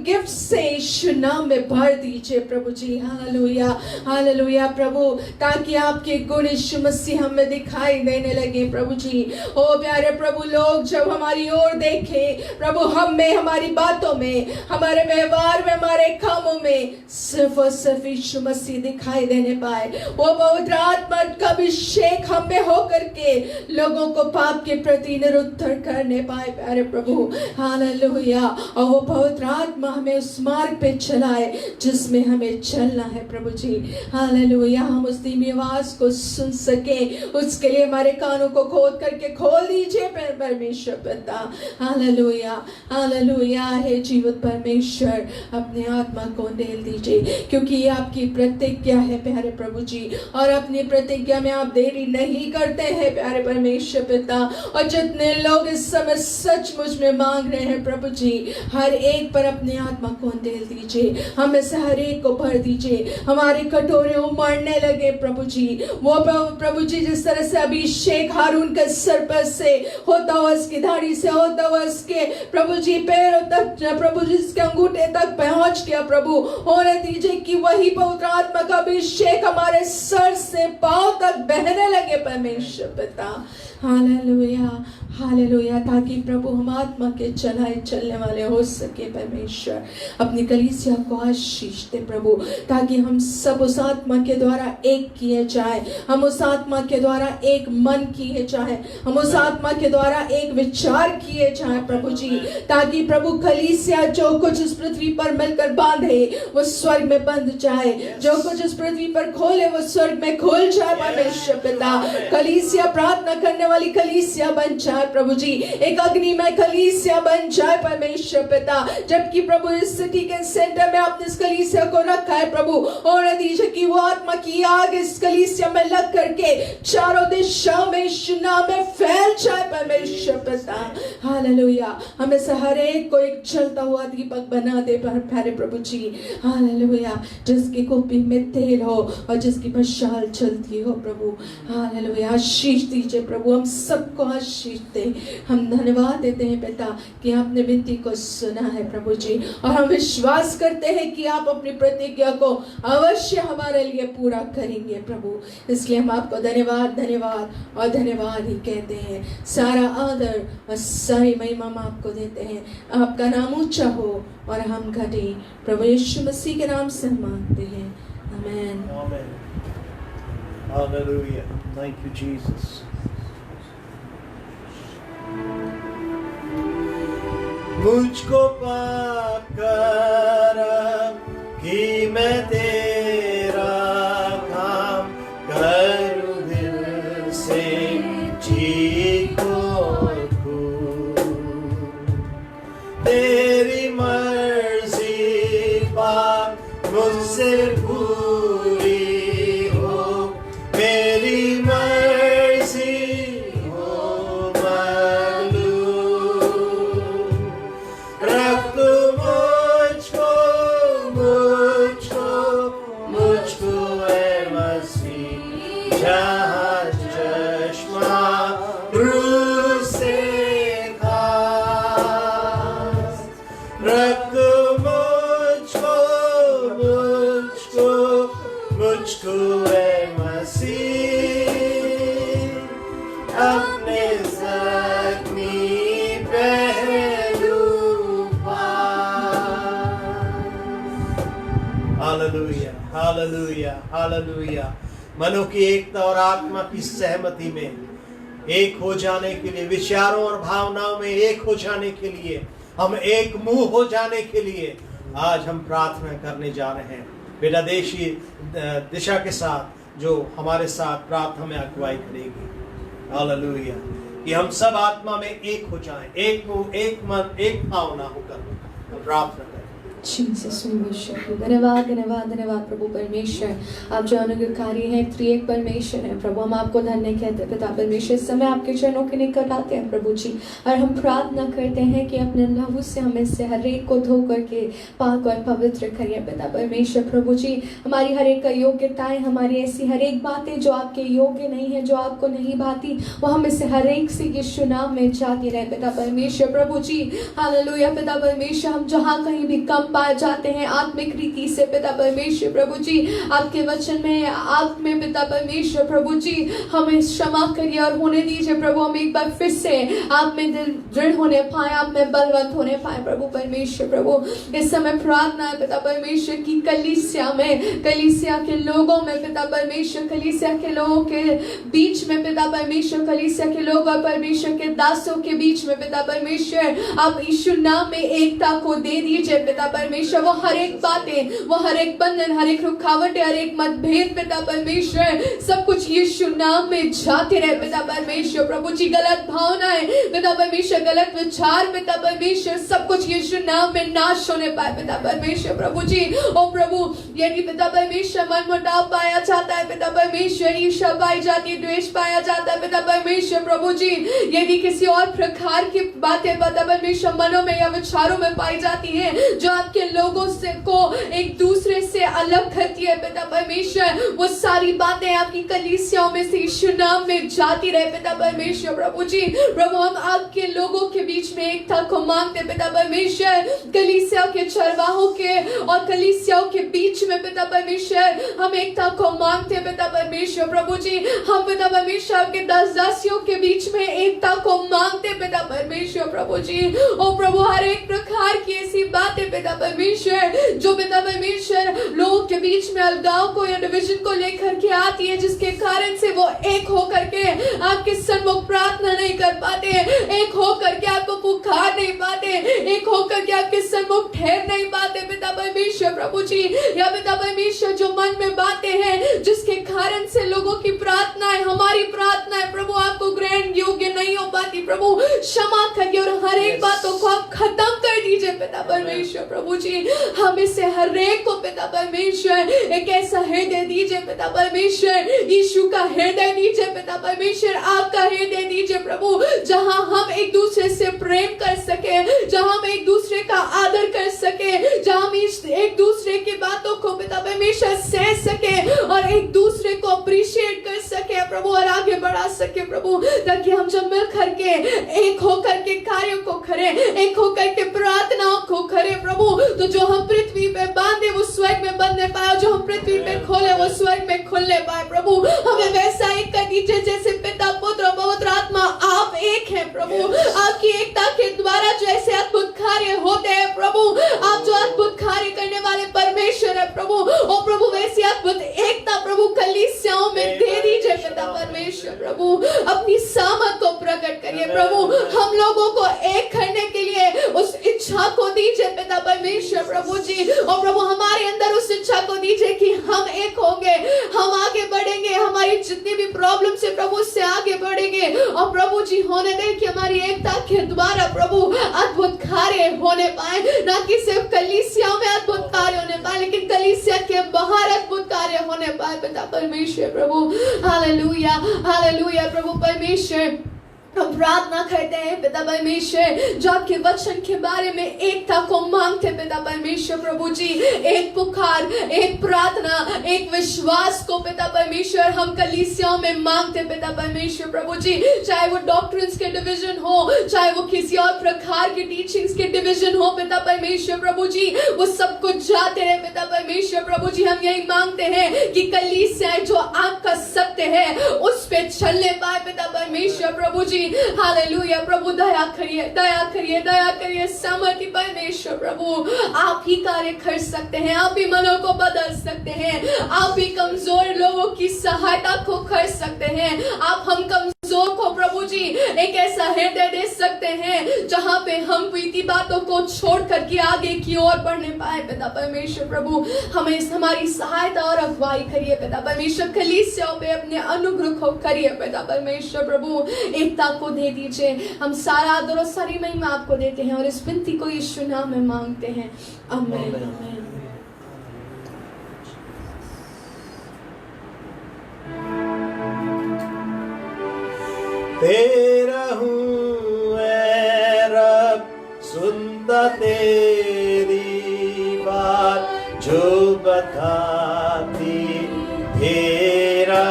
गिफ्ट से यीशु नाम में भर दीजिए प्रभु जी। हालेलुया, हालेलुया प्रभु, ताकि आपके गुण यीशु मसीह हमें दिखाई देने लगे प्रभु जी। ओ प्यारे प्रभु, लोग जब हमारी ओर देखें प्रभु, हम में, हमारी बातों में, हमारे व्यवहार में, हमारे कामों में सिर्फ और सिर्फ यीशु मसीह दिखाई देने पाए। वो पवित्र आत्मा का अभिषेक हम में होकर के लोगों को पाप के प्रति निरुत्तर करने पाए प्यारे प्रभु। हालेलुया। और वो पवित्र आत्मा हमें उस मार्ग पे चलाए जिसमें हमें चलना है प्रभु जी। हालेलुया। हम उस धीमी आवाज को सुन सके, उसके लिए हमारे कानों को खोद करके खोल दीजिए परमेश्वर पिता। Hallelujah, hallelujah. हे जीवित परमेश्वर, अपने आत्मा को उंडेल दीजिए, क्योंकि ये आपकी प्रतिज्ञा है प्यारे प्रभु जी, और अपनी प्रतिज्ञा में आप देरी नहीं करते हैं प्यारे परमेश्वर पिता। और जितने लोग इस समय सचमुच में मांग रहे हैं प्रभु जी, हर एक पर अपने आत्मा को उंडेल दीजिए, हमें से हर एक को भर दीजिए, हमारे कटोरे उमड़ने लगे प्रभु जी। वो प्रभु जी, जिस तरह से अभिषेक हारून के सर पर से होता हुआ, इसकी दाढ़ी से होता हुआ, इसके प्रभु जी पैरों तक, प्रभु जी इसके अंगूठे तक पहुंच गया प्रभु, होने दीजिए कि वही पवित्र आत्मा का अभिषेक हमारे सर से पांव तक बहने लगे परमेश्वर पिता। Hallelujah, hallelujah. ताकि प्रभु हम आत्मा के चलाए चलने वाले हो सके परमेश्वर। अपनी कलीसिया को आशीष दे प्रभु, ताकि हम सब उस आत्मा के द्वारा एक किए जाए, हम उस आत्मा के द्वारा एक मन किए जाए, हम उस आत्मा के द्वारा एक विचार किए जाए प्रभु जी, ताकि प्रभु कलीसिया जो कुछ इस पृथ्वी पर मिलकर बांधे वो स्वर्ग में बंध जाए, जो कुछ इस पृथ्वी पर खोले वो स्वर्ग में खुल जाए परमेश्वर पिता। कलीसिया प्रार्थना करने वाली कलीसिया बन जाए प्रभु जी, एक अग्निमय कलीसिया बन जाए परमेश्वर पिता। जबकि प्रभु इस सिटी के सेंटर में आपने इस कलीसिया को रखा है प्रभु, और दीजिए कि वो आत्मा की आग इस कलीसिया में लग करके चारों दिशाओं में यीशु नाम में फैल जाए परमेश्वर पिता। हालेलुया, हमें से हर एक को एक जलता हुआ दीपक बना दे प्यारे प्रभु जी। हालेलुया, जिसकी कुप्पी में तेल हो और जिसकी मशाल चलती हो प्रभु। हालेलुया, आशीष दीजिए प्रभु, हम सबको आशीष दे। हम धन्यवाद देते हैं पिता कि आपने विनती को सुना है प्रभु जी, और हम विश्वास करते हैं कि आप अपनी प्रतिज्ञा को अवश्य हमारे लिए पूरा करेंगे प्रभु। इसलिए हम आपको धन्यवाद धन्यवाद और धन्यवाद ही कहते हैं। सारा आदर और सारी महिमा हम आपको देते हैं। आपका नाम ऊंचा हो और हम घटे। प्रभु यीशु मसीह के नाम से हम मांगते हैं, आमीन। Amen. Hallelujah. Thank you, Jesus. मुझको पाकर कि मैं तेरा काम करूं दिल से चीखूं, तेरी मर्जी पाक मुझसे पूरी हो, मेरी मर्जी हो मालूम, रख तू मुझको मुझको मुझको ऐ मसीह, जहाँ चश्मा रूह से खास, रख मुझको मुझको मुझको ऐ मसीह, अपने ज़ख्मी पहलू हालेलुया हालेलुया हालेलुया। मनों की एकता और आत्मा की सहमति में एक हो जाने के लिए, विचारों और भावनाओं में एक हो जाने के लिए, हम एक मुंह हो जाने के लिए आज हम प्रार्थना करने जा रहे हैं। बेटा देशी दिशा के साथ जो हमारे साथ प्रार्थना में अगुवाई करेगी। हालेलुया, कि हम सब आत्मा में एक हो जाएं, एक मुंह, एक मन, एक भावना होकर प्रार्थना करें। Jesus we worship you. धन्यवाद धन्यवाद धन्यवाद प्रभु परमेश्वर, आप जो अनुग्रहकारी हैं, त्रिएक परमेश्वर हैं प्रभु। हम आपको धन्य कहते हैं पिता परमेश्वर। इस समय आपके चरणों के निकट आते हैं प्रभु जी, और हम प्रार्थना करते हैं कि अपने लहू से हमें से हर एक को धो करके पाक और पवित्र करिए पिता परमेश्वर। प्रभु जी, हमारी हर एक का योग्यताएं, हमारी ऐसी हर एक बातें जो आपके योग्य नहीं है, जो आपको नहीं भाती, वो हमें से हर एक से यीशु नाम में जाती रहे पिता परमेश्वर। प्रभु जी हालेलुया पिता परमेश्वर, हम जहाँ कहीं भी कम पाए जाते हैं आत्मिक रीति से पिता परमेश्वर, प्रभु जी आपके वचन में आप में पिता परमेश्वर प्रभु जी हमें क्षमा करिए और होने दीजिए प्रभु, हम एक बार फिर से आप में दिल दृढ़ होने पाए, आप में बलवंत होने पाए प्रभु परमेश्वर। प्रभु इस समय प्रार्थना है पिता परमेश्वर की कलीसिया में, कलीसिया के लोगों में पिता परमेश्वर, कलीसिया के लोगों के बीच में पिता परमेश्वर, कलीसिया के लोग और परमेश्वर के दासों के बीच में पिता परमेश्वर, आप यीशु नाम में एकता को दे दीजिए पिता परमेश्वर। वो हर एक बातें, वो हर एक बंधन, हर एक रुकावटें, हर एक मतभेद पिता परमेश्वर, सब कुछ यीशु नाम में जाते रहे पिता परमेश्वर। प्रभु जी गलत भावनाएं पिता परमेश्वर, गलत विचार पिता परमेश्वर, सब कुछ यीशु नाम में नाश होने पाए पिता परमेश्वर। प्रभु जी ओ प्रभु, यदि पिता परमेश्वर मन मुटाव पाया जाता है पिता परमेश्वर, ईर्ष्या पाई जाती है, द्वेष पाया जाता है पिता परमेश्वर। प्रभु जी यदि किसी और प्रकार की बातें पिता परमेश्वर मनों में या विचारों में पाई जाती है जो आपके लोगों से को एक दूसरे से अलग करती है पिता परमेश्वर, वो सारी बातें आपकी कलीसियाओं में से यीशु नाम में जाती रहे पिता परमेश्वर। प्रभु जी प्रभु, हम आपके लोगों के बीच में एकता को मांगते पिता परमेश्वर, कलीसिया के चरवाहों के और कलीसियाओं के बीच में पिता परमेश्वर हम एकता को मांगते पिता परमेश्वर। प्रभु जी हम पिता परमेश्वर आपके दास दासियों के बीच में एकता को मांगते पिता परमेश्वर। प्रभु जी ओ प्रभु, हर एक प्रकार की ऐसी बातें पिता परमेश्वर जो पिता परमेश्वर लोगों के बीच में अलगाव को या डिवीजन को लेकर के आती है, जिसके कारण से वो एक होकर के आपके सन्मुख प्रार्थना नहीं कर पाते, एक होकर के आपको पुकार नहीं पाते, एक होकर के आपके सन्मुख ठहर नहीं पाते पिता परमेश्वर। प्रभु जी या पिता परमेश्वर जो मन में बातें हैं जिसके कारण से लोगों की प्रार्थनाएं, हमारी प्रार्थनाएं प्रभु आपको ग्रहण योग्य नहीं हो पाती, प्रभु क्षमा करिए और हर एक बातों को आप खत्म कर दीजिए पिता परमेश्वर प्रभु जी। हमें से हर एक को पिता परमेश्वर एक ऐसा हृदय दीजिए पिता परमेश्वर, यीशु का हृदय दीजिए पिता परमेश्वर, आपका हृदय दीजिए प्रभु, जहां हम एक दूसरे से प्रेम कर सके, जहां हम एक दूसरे का आदर कर सके, जहां हम एक दूसरे की बातों को पिता परमेश्वर सह सके और एक दूसरे को अप्रिशिएट कर सके प्रभु और आगे बढ़ा सके प्रभु, ताकि हम जब मिल करके एक होकर के कार्यों को करें, एक होकर के प्रार्थनाओं को करें प्रभु, तो जो हम पृथ्वी पे बांधे वो स्वर्ग में बंधने पाए, जो हम पृथ्वी पे खोले वो स्वर्ग में खुलने पाए प्रभु। हमें वैसा एक कर दीजिए जैसे पिता पुत्र और पवित्र आत्मा आप एक हैं प्रभु। आपकी एकता के द्वारा जो ऐसे अद्भुत कार्य होते हैं प्रभु, आप जो अद्भुत कार्य करने वाले परमेश्वर है प्रभु, ओ प्रभु वैसी अद्भुत एकता प्रभु कलीसियाओं में दे दीजिए पिता परमेश्वर प्रभु। अपनी सामर्थ को प्रकट करिए प्रभु, हम लोगों को एक करने के लिए उस इच्छा को दीजिए पिता परमेश्वर प्रभु जी। और प्रभु हमारे अंदर उस इच्छा को दीजिए कि हम एक होंगे, हम आगे बढ़ेंगे, हमारी जितनी भी प्रॉब्लम से प्रभु उससे आगे बढ़ेंगे। और प्रभु जी होने दें कि हमारी एकता के द्वारा प्रभु अद्भुत कार्य होने पाए, ना कि सिर्फ कलीसिया में अद्भुत कार्य होने पाए, लेकिन कलीसिया के बाहर अद्भुत कार्य होने पाए पिता परमेश्वर प्रभु। हालेलुया हालेलुया प्रभु परमेश्वर, हम प्रार्थना करते हैं पिता परमेश्वर, जो आपके वचन के बारे में एकता को मांगते पिता परमेश्वर प्रभु जी, एक पुकार, एक प्रार्थना, एक विश्वास को पिता परमेश्वर हम कलीसियाओं में मांगते पिता परमेश्वर प्रभु जी। चाहे वो डॉक्ट्रिन्स के डिवीजन हो, चाहे वो किसी और प्रकार की टीचिंग्स के डिवीजन हो पिता परमेश्वर प्रभु जी, वो सब कुछ जाते रहे पिता परमेश्वर प्रभु जी। हम यही मांगते हैं कि कलीसिया जो आपका सत्य है उस पे चलने पाए पिता परमेश्वर प्रभु जी। हालेलुया प्रभु, दया करिए दया करिए दया करिए सामर्थ्य परमेश्वर प्रभु, आप ही कार्य कर सकते हैं, आप ही मनों को बदल सकते हैं, आप ही कमजोर लोगों की सहायता को कर सकते हैं, आप हम कमजोर को प्रभु जी एक ऐसा हृदय दे सकते हैं जहां पे हम बीती बातों को छोड़ करके आगे की ओर बढ़ने पाए पिता परमेश्वर प्रभु। हमें हमारी सहायता और अगुवाई करिए पिता परमेश्वर, कलीसियाओं पे अपने अनुग्रह को करिए पिता परमेश्वर प्रभु, एकता को दे दीजिए। हम सारा आदर और सारी महिमा आपको देते हैं और इस विनती को यीशु नाम में मांगते हैं, आमीन आमीन। तेरा हूँ ऐ रब, सुनता तेरी बात जो बताती तेरा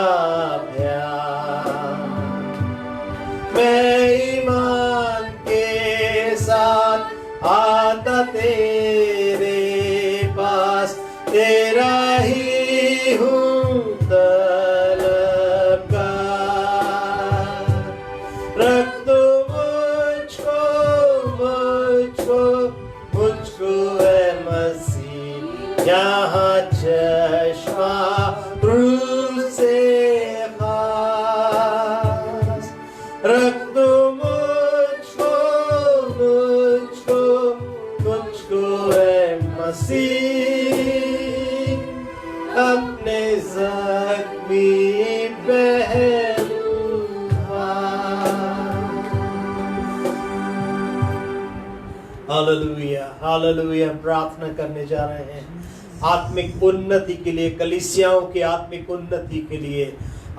प्यार। मैं ईमान के साथ आता तेरे पास, तेरा ही हूँ तलबगार। रख दो मुझको मुझको मुझको ऐ मसीह, यहाँ चश्मा रूह से खास। रख दो मुझको मुझको मुझको ऐ मसीह, अपने ज़ख्मी पहलू। Hallelujah hallelujah. प्रार्थना करने जा रहे हैं आत्मिक उन्नति के लिए, कलीसियाओं की आत्मिक उन्नति के लिए,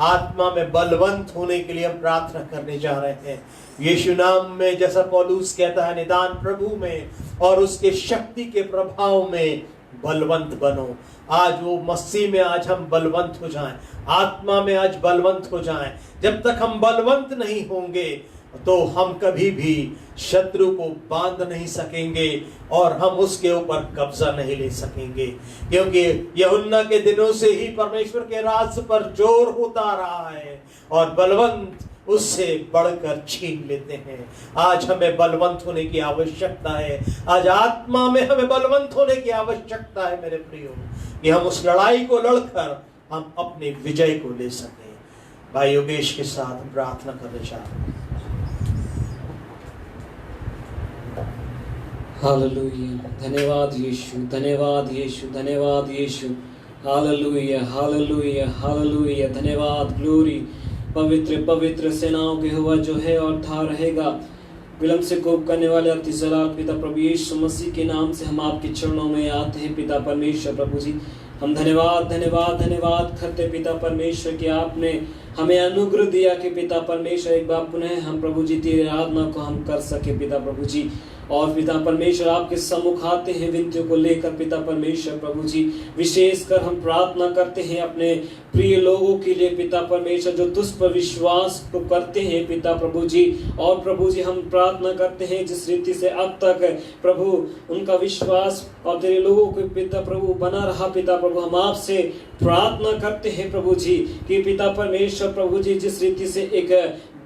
आत्मा में बलवंत होने के लिए हम प्रार्थना करने जा रहे हैं यीशु नाम में। जैसा पौलुस कहता है, निदान प्रभु में और उसके शक्ति के प्रभाव में बलवंत बनो। आज वो मसीह में आज हम बलवंत हो जाएं, आत्मा में आज बलवंत हो जाएं। जब तक हम बलवंत नहीं होंगे तो हम कभी भी शत्रु को बांध नहीं सकेंगे और हम उसके ऊपर कब्जा नहीं ले सकेंगे, क्योंकि यूहन्ना के दिनों से ही परमेश्वर के राज पर जोर होता रहा है और बलवंत उससे बढ़कर छीन लेते हैं। आज हमें बलवंत होने की आवश्यकता है, आज आत्मा में हमें बलवंत होने की आवश्यकता है मेरे प्रियो, कि हम उस लड़ाई को लड़कर हम अपने विजय को ले सकें। भाई योगेश के साथ प्रार्थना करना चाहते हैं। हालेलुया, धन्यवाद यीशु, धन्यवाद यीशु, धन्यवाद यीशु। हालेलुया हालेलुया हालेलुया, धन्यवाद, ग्लोरी। पवित्र पवित्र सेनाओं के हुआ जो है और था रहेगा, विलंब से कोप करने वाले अति सलाह पिता प्रभु यीशु मसीह के नाम से हम आपके चरणों में आते हैं पिता परमेश्वर प्रभु जी। हम धन्यवाद धन्यवाद धन्यवाद करते पिता परमेश्वर कि आपने हमें अनुग्रह दिया कि पिता परमेश्वर एक बार पुनः हम प्रभु जी तेरी आराधना को हम कर सके पिता प्रभु जी। और पिता परमेश्वर आपके सम्मुख आते हैं विनतियों को लेकर पिता परमेश्वर प्रभु जी। विशेषकर हम प्रार्थना करते हैं अपने प्रिय लोगों के लिए पिता परमेश्वर जो तुझ पर विश्वास को करते हैं पिता प्रभु जी। और प्रभु जी हम प्रार्थना करते हैं जिस रीति से अब तक प्रभु उनका विश्वास और तेरे लोगों के पिता प्रभु बना रहा पिता प्रभु, हम आपसे प्रार्थना करते हैं प्रभु जी कि पिता परमेश्वर प्रभु जी जिस रीति से एक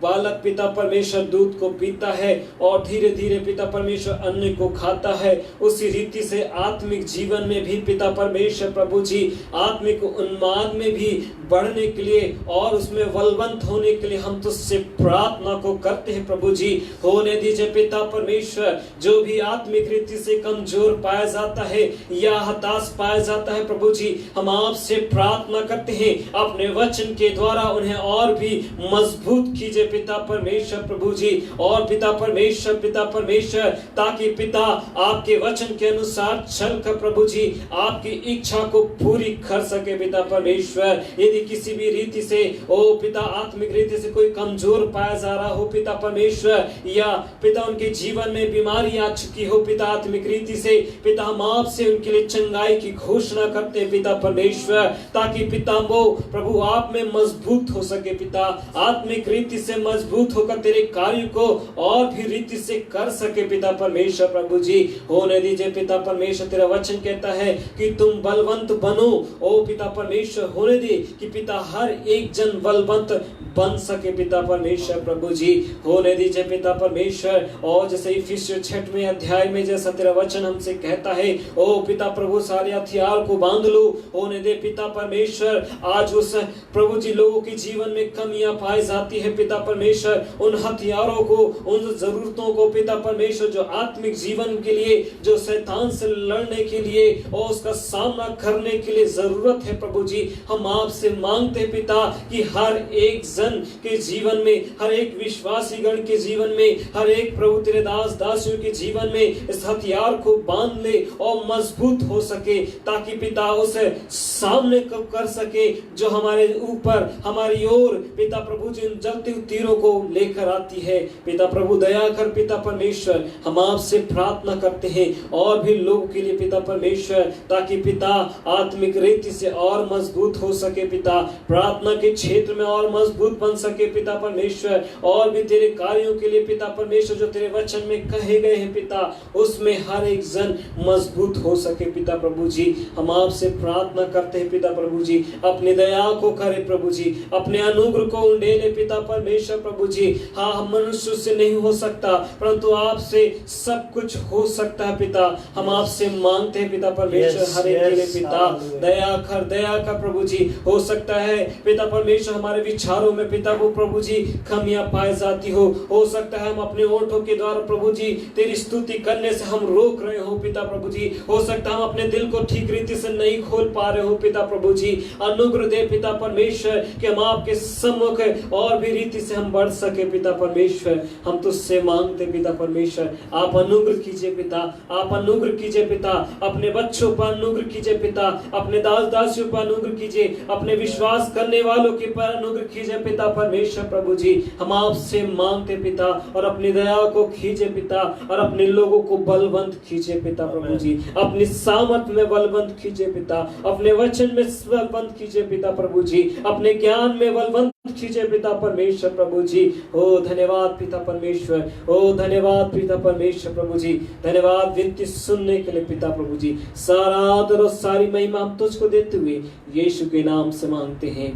बालक पिता परमेश्वर दूध को पीता है और धीरे धीरे पिता परमेश्वर अन्न को खाता है, उसी रीति से आत्मिक जीवन में भी पिता परमेश्वर प्रभु जी आत्मिक उन्माद में भी बढ़ने के लिए और उसमें बलवंत होने के लिए हम तुझसे प्रार्थना को करते हैं प्रभु जी। होने दीजिए पिता परमेश्वर जो भी आत्मिक रीति से कमजोर पाया जाता है या हताश पाया जाता है प्रभु जी, हम आपसे प्रार्थना करते हैं अपने वचन के द्वारा उन्हें और भी मजबूत कीजिए पिता परमेश्वर प्रभु जी। और पिता परमेश्वर ताकि पिता आपके वचन के अनुसार चलकर प्रभु जी आपकी इच्छा को पूरी कर सके पिता परमेश्वर। यदि किसी भी रीति से ओ पिता आत्मिक रीति से कोई कमजोर पाया जा रहा हो पिता परमेश्वर, या पिता उनके जीवन में बीमारी आ चुकी हो पिता आत्मिक रीति से, पिता हम आपसे उनके लिए चंगाई की घोषणा करते हैं पिता परमेश्वर, ताकि पिता वो प्रभु आप में मजबूत हो सके पिता, आत्मिक रीति से मजबूत होकर तेरे कार्य को और भी रीति से कर सके पिता परमेश्वर प्रभु जी। होने दीजिए पिता परमेश्वर, तेरा वचन कहता है कि तुम बलवंत बनो ओ पिता परमेश्वर। होने दे कि पिता हर एक जन बलवंत बन सके पिता परमेश्वर प्रभु जी। होने दीजिए पिता परमेश्वर। और जैसे इफिसियों 6वें अध्याय में जैसा तेरा वचन हमसे कहता है ओ पिता प्रभु सारे हथियार को बांध लो। होने दे पिता परमेश्वर आज उस प्रभु जी लोगों के जीवन में कमियां पाई जाती है पिता परमेश्वर, उन हथियारों को उन जरूरतों को पिता परमेश्वर जो आत्मिक जीवन के लिए जो शैतान से लड़ने के लिए और उसका सामना करने के लिए जरूरत है प्रभु जी, हम आपसे मांगते पिता कि हर एक जन के जीवन में, हर एक विश्वासी गण के जीवन में, हर एक प्रभु तेरे दास दासियों के जीवन में इस हथियार को बांध ले और मजबूत हो सके, ताकि पिता उसे सामने कर सके जो हमारे ऊपर हमारी ओर पिता प्रभु जी उन जलते हुए तीरों को लेकर आती है। पिता प्रभु दया कर पिता परमेश्वर, हम आपसे प्रार्थना करते हैं और भी लोगों के लिए पिता परमेश्वर, ताकि पिता आत्मिक रीति से और मजबूत हो सके पिता, प्रार्थना के क्षेत्र में और मजबूत बन सके पिता परमेश्वर, और भी तेरे कार्यों के लिए पिता परमेश्वर जो तेरे वचन में कहे गए हैं पिता, उसमें हर एक जन मजबूत हो सके पिता प्रभु जी। हम आपसे प्रार्थना करते हैं पिता प्रभु जी, अपनी दया को करे प्रभु जी, अपने अनुग्रह को उंडेले पिता परमेश्वर प्रभु जी। हाँ, हम मनुष्य से नहीं हो सकता, परंतु आपसे सब कुछ हो सकता है पिता। हम आपसे मांगते हैं पिता परमेश्वर हर एक के लिए पिता दया कर प्रभु जी। हो सकता है पिता परमेश्वर हमारे विचारों में पिता को प्रभु जी कमियां पाई जाती हो सकता है हम अपने ओठों के द्वारा प्रभु जी तेरी स्तुति करने से हम रोक रहे हो पिता प्रभु जी, हो सकता है हम अपने दिल को ठीक रीति से नहीं खोल पा रहे हो पिता प्रभु जी। अनुग्रह दे पिता परमेश्वर कि हम आपके सम्मुख और भी रीति से हम बढ़ सके पिता परमेश्वर। हम तुझसे मांगते पिता परमेश्वर, आप अनुग्रह कीजिए पिता, आप अनुग्रह कीजिए पिता, अपने बच्चों पर अनुग्रह कीजिए पिता, अपने दास दासियों पर अनुग्रह कीजिए, अपने विश्वास करने वालों के पर अनुग्रह कीजिए पिता परमेश्वर प्रभु जी। हम आपसे मांगते पिता, और अपनी दया को खींचे पिता, और अपने लोगों को बलवंत खींचे पिता प्रभु जी, अपनी सामर्थ में बलवंत खींचे पिता, अपने वचन में बलवंत खींचे पिता प्रभु जी, अपने ज्ञान में बलवंत खींचे पिता परमेश्वर प्रभु जी। ओ धन्यवाद पिता परमेश्वर, ओ धन्यवाद पिता परमेश्वर प्रभु जी, धन्यवाद विनती सुनने के लिए पिता प्रभु जी। सारा आदर और सारी महिमा हम तुझको देते हुए यीशु के नाम से मांगते हैं,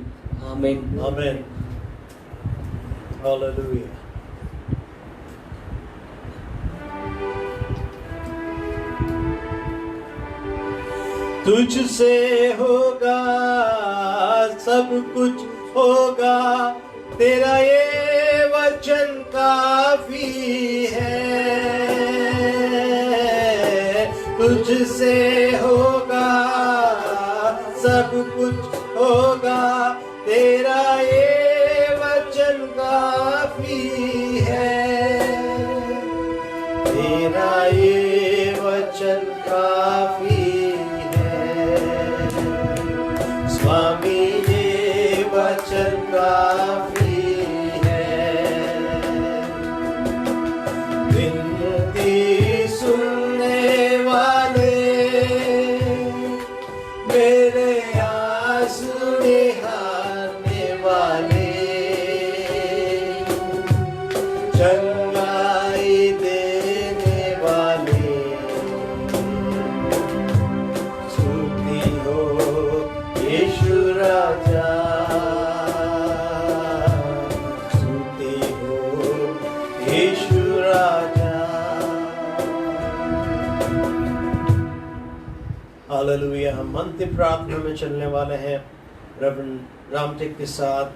आमीन आमीन। हालेलुया। तुझसे होगा सब कुछ होगा, तेरा ये वचन काफी है। तुझसे होगा सब कुछ होगा, तेरा ये वचन काफी है। ये वचन काफी है, स्वामी ये वचन काफी है। विनती सुनने वाले, मेरे आंसू निहारने वाले, चंगाई देने वाले, स्तुति हो यीशु राजा, स्तुति हो यीशु राजा। हालेलुया। हम अंतिम प्रार्थना में चलने वाले हैं रेवरेंड रामटेक के साथ।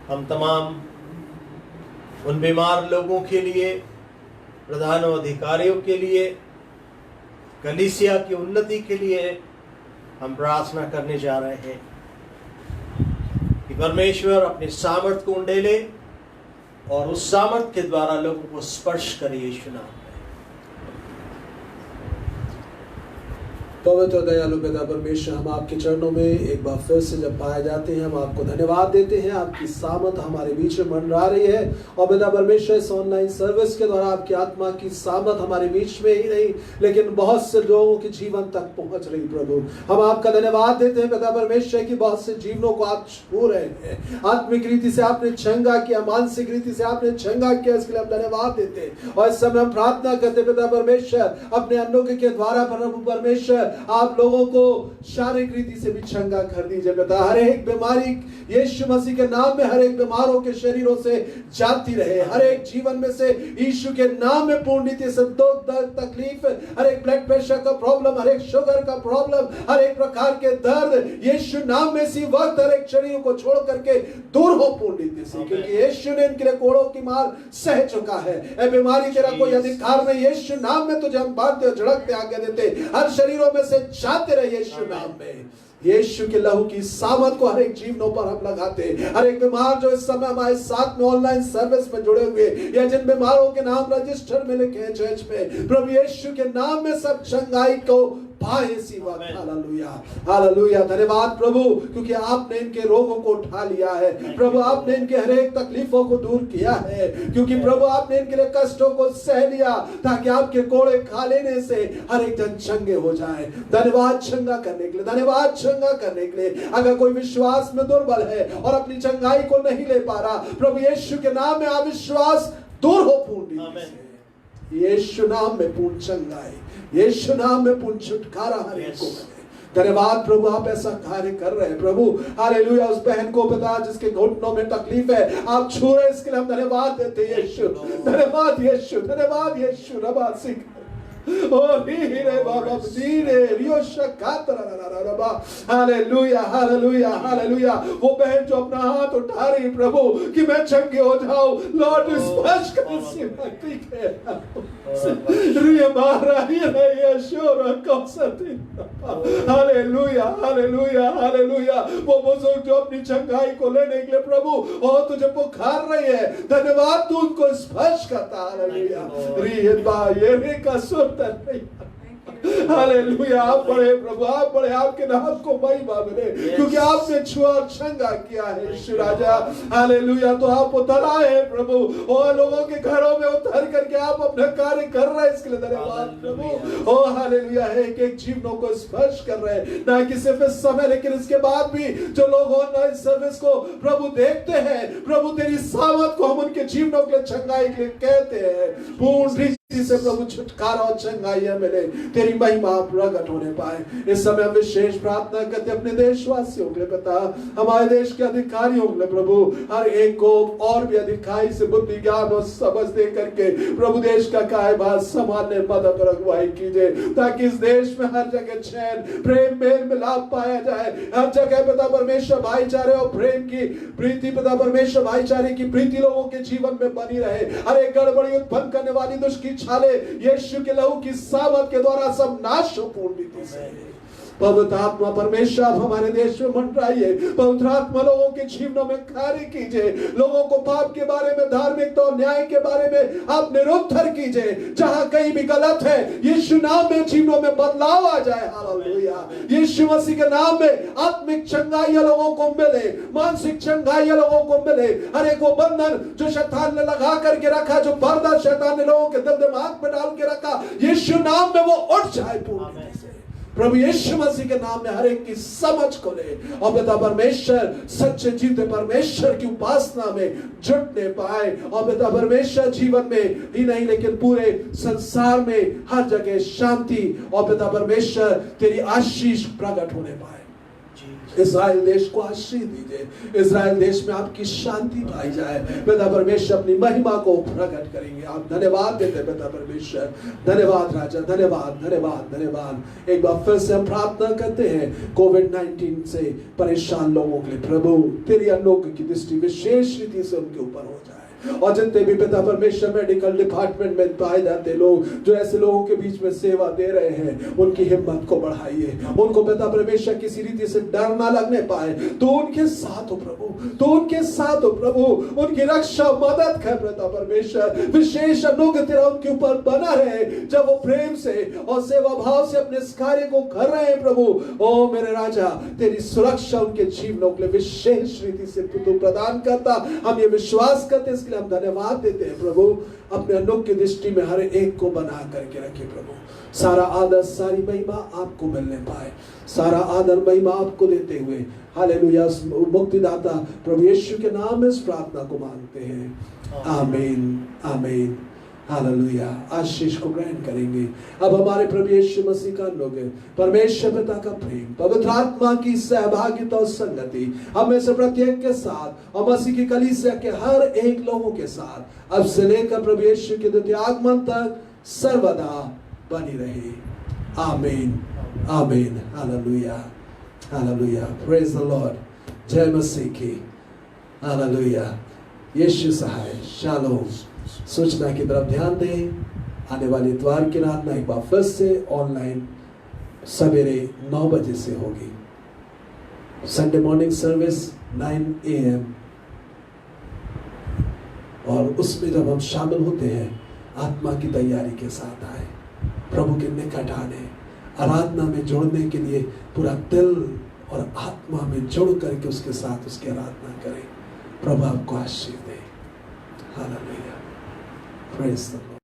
हम तमाम उन बीमार लोगों के लिए, प्रधानों अधिकारियों के लिए, कलीसिया की उन्नति के लिए हम प्रार्थना करने जा रहे हैं कि परमेश्वर अपने सामर्थ को उंडेले और उस सामर्थ के द्वारा लोगों को स्पर्श करे यीशु नाम में। पवित्र दयालु पिता परमेश्वर, हम आपके चरणों में एक बार फिर से जब पाए जाते हैं, हम आपको धन्यवाद देते हैं। आपकी सामर्थ हमारे बीच में मंडरा रही है और पिता परमेश्वर इस ऑनलाइन सर्विस के द्वारा आपकी आत्मा की सामर्थ हमारे बीच में ही नहीं लेकिन बहुत से लोगों के जीवन तक पहुंच रही। प्रभु हम आपका धन्यवाद देते हैं पिता परमेश्वर की बहुत से जीवनों को आप छू रहे हैं। आत्मिक रीति से आपने चंगा किया, मानसिक रीति से आपने चंगा किया, इसके लिए हम धन्यवाद देते हैं। और इस समय हम प्रार्थना करते पिता परमेश्वर अपने अनोखे के द्वारा प्रभु परमेश्वर आप लोगों को शारीरिक रीति से भी चंगा कर दीजिए पिता। हर एक बीमारी यीशु मसीह के नाम में हर एक बीमारों के शरीरों से जाती रहे। हर एक जीवन में से यीशु के नाम में पूर्ण रीति से दुख दर्द तकलीफ, हर एक ब्लड प्रेशर का प्रॉब्लम, हर एक शुगर का प्रॉब्लम, हर एक प्रकार के दर्द यीशु नाम में इसी वक्त हर एक शरीरों को छोड़ करके दूर हो पूर्ण रीति से, क्योंकि यीशु ने इनके लिए कोड़ों की मार सह चुका है। ए बीमारी तेरा कोई अधिकार नहीं। यीशु नाम में तुझे हम बांधते और झड़कते आगे देते, हर शरीरों में से जाते रहे यीशु नाम में। यीशु के लहू की सामर्थ को हर एक जीवनों पर हम लगाते हैं। हर एक बीमार जो इस समय हमारे साथ में ऑनलाइन सर्विस में जुड़े हुए या जिन बीमारों के नाम रजिस्टर में लिखे हैं चर्च में, प्रभु यीशु के नाम में सब चंगाई को पाए इसी वक्त। Hallelujah hallelujah. धन्यवाद प्रभु, क्योंकि आपने इनके रोगों को उठा लिया है प्रभु। आपने इनके हर एक तकलीफों को दूर किया है, क्योंकि प्रभु आपने इनके लिए कष्टों को सह लिया ताकि आपके कोड़े खा लेने से हर एक जन चंगे हो जाए। धन्यवाद चंगा करने के लिए, धन्यवाद चंगा करने के लिए। अगर कोई विश्वास में दुर्बल है और अपनी चंगाई को नहीं ले पा रहा, प्रभु यीशु के नाम में अविश्वास दूर हो पूर्ण रीति से। यीशु नाम में पूर्ण चंगाई, यीशु नाम में पूर्ण छुटकारा हर एक को मिले। धन्यवाद प्रभु, आप ऐसा कार्य कर रहे हैं प्रभु। हालेलुया। उस बहन को पिता जिसके घुटनों में तकलीफ है, आप छू रहे, इसके लिए हम धन्यवाद देते हैं यीशु। धन्यवाद यीशु, धन्यवाद यीशु। रबासिक हालेलुया हालेलुया हालेलुया। वो बहन जो अपना हाथ उठा रही प्रभु कि मैं चंगे हो जाऊं, लॉर्ड स्पर्श कर हालेलुया हालेलुया हालेलुया। वो बुजुर्ग जो अपनी चंगाई को लेने के लिए प्रभु और तुझे पुकार रही है, धन्यवाद तू उनको स्पर्श करता। हालेलुया। हालेलुया। आप बड़े प्रभु, आप बड़े, आपके नाम को महिमा मिले, क्योंकि आपने छुआ और चंगा किया है यीशु राजा। हालेलुया। तो आप उतर आए प्रभु और लोगों के घरों में उतर करके आप अपना कार्य कर रहे हैं, इसके लिए धन्यवाद प्रभु। ओ हालेलुया। एक एक जीवनों को स्पर्श कर रहे हैं, ना कि सिर्फ इस समय लेकिन इसके बाद भी जो लोग ऑनलाइन सर्विस को प्रभु देखते हैं, प्रभु तेरी सामर्थ को हम उनके जीवनों के लिए चंगाई के लिए कहते हैं। पूर्ण से प्रभु छुटकारा और चंगाइयां मिले, तेरी महिमा प्रकट होने पाए। इस समय हम विशेष प्रार्थना करते अपने देशवासियों के लिए पिता, हमारे देश के अधिकारियों के लिए प्रभु, हर एक को और भी अधिकारी से बुद्धि ज्ञान और समझ दे करके प्रभु देश का कायभार संभालने मदद और अगुवाई कीजिए, ताकि इस देश में हर जगह चैन प्रेम मेल मिलाप पाया जाए। हर जगह पिता परमेश्वर भाईचारे और प्रेम की प्रीति, पिता परमेश्वर भाईचारे की प्रीति लोगों के जीवन में बनी रहे। हर एक गड़बड़ी उत्पन्न करने वाली दुष्ट की छाले यीशु के लहू की सामर्थ के द्वारा सब नाश हो पूर्ण रीति से। पवित्र आत्मा परमेश्वर आप हमारे देश में मंडराइए। पवित्र आत्मा लोगों के जीवनों में कार्य कीजिए। लोगों को पाप के बारे में, धार्मिकता और न्याय के बारे में आप निरुत्तर कीजिए। जहां कहीं भी गलत है, यीशु नाम में जीवनों में बदलाव आ जाए। हालेलुया। यीशु मसीह के नाम में आत्मिक चंगाई लोगों को मिले, मानसिक चंगाई लोगों को मिले। हर एक वो बंधन जो शैतान ने लगा करके रखा, जो पर्दा शैतान ने लोगों के दिल दिमाग में डाल के रखा, यीशु नाम में वो उठ जाए पूर्ण से। प्रभु यीशु मसीह के नाम में हर एक की समझ को ले और पिता परमेश्वर सच्चे जीते परमेश्वर की उपासना में जुटने पाए। और पिता परमेश्वर जीवन में ही नहीं लेकिन पूरे संसार में हर जगह शांति और पिता परमेश्वर तेरी आशीष प्रकट होने पाए। इस्राएल देश को आशीष दीजिए। इस्राएल देश में आपकी शांति पाई जाए। पिता परमेश्वर अपनी महिमा को प्रकट करेंगे। आप धन्यवाद देते पिता परमेश्वर। धन्यवाद राजा, धन्यवाद धन्यवाद धन्यवाद। एक बार फिर से हम प्रार्थना करते हैं कोविड-19 से परेशान लोगों के लिए। प्रभु तेरी अनोखी की दृष्टि विशेष रीति से उनके ऊपर हो जाए। और जितने भी पिता परमेश्वर मेडिकल डिपार्टमेंट में पाए जाते लोग जो ऐसे लोगों के बीच में सेवा दे रहे हैं, उनकी हिम्मत को बढ़ाइए। उनको पिता परमेश्वर किसी रीति से डर ना लगने पाए तो उनके साथ हो प्रभु, तो उनके साथ हो प्रभु। उनकी रक्षा मदद कर पिता परमेश्वर। विशेष अनुग्रह तेरा उनके ऊपर बना रहे जब वो प्रेम से और सेवा भाव से अपने इस कार्य को कर रहे हैं। प्रभु ओ मेरे राजा, तेरी सुरक्षा उनके जीवनों के लिए विशेष रीति से तू प्रदान करता। हम ये विश्वास करते, इसके लिए हम धन्यवाद देते हैं प्रभु। अपने अनोखी दृष्टि में हर एक को बना करके रखे प्रभु। सारा आदर सारी महिमा आपको मिलने पाए। सारा आदर महिमा आपको देते हुए हालेलुया मुक्तिदाता प्रभु यीशु के नाम में इस प्रार्थना को मांगते हैं। आमीन आमीन हालेलुया। आशीष को ग्रहण करेंगे। अब हमारे प्रभु यीशु मसीह का लोग परमेश्वर पिता का प्रेम, पवित्र आत्मा की सहभागिता और संगति हमें से प्रत्येक के साथ और मसीह की कलीसिया के हर एक लोगों के साथ अब से लेकर प्रभु यीशु के द्वितीय आगमन तक सर्वदा बनी रहे। आमीन आमीन hallelujah hallelujah. Praise the Lord. जय मसीह की। हालेलुया। यीशु सहाय। शालोम। सूचना की तरफ ध्यान दें। आने वाली इतवार की रात एक बार फिर से ऑनलाइन सवेरे 9 बजे से होगी। संडे मॉर्निंग सर्विस 9 AM और उसमें जब हम शामिल होते हैं आत्मा की तैयारी के साथ आए, प्रभु के निकट आने, आराधना में जुड़ने के लिए पूरा दिल और आत्मा में जुड़ करके उसके साथ उसकी आराधना करें। प्रभु आपको आशीष दे। हालेलुया। Praise the Lord.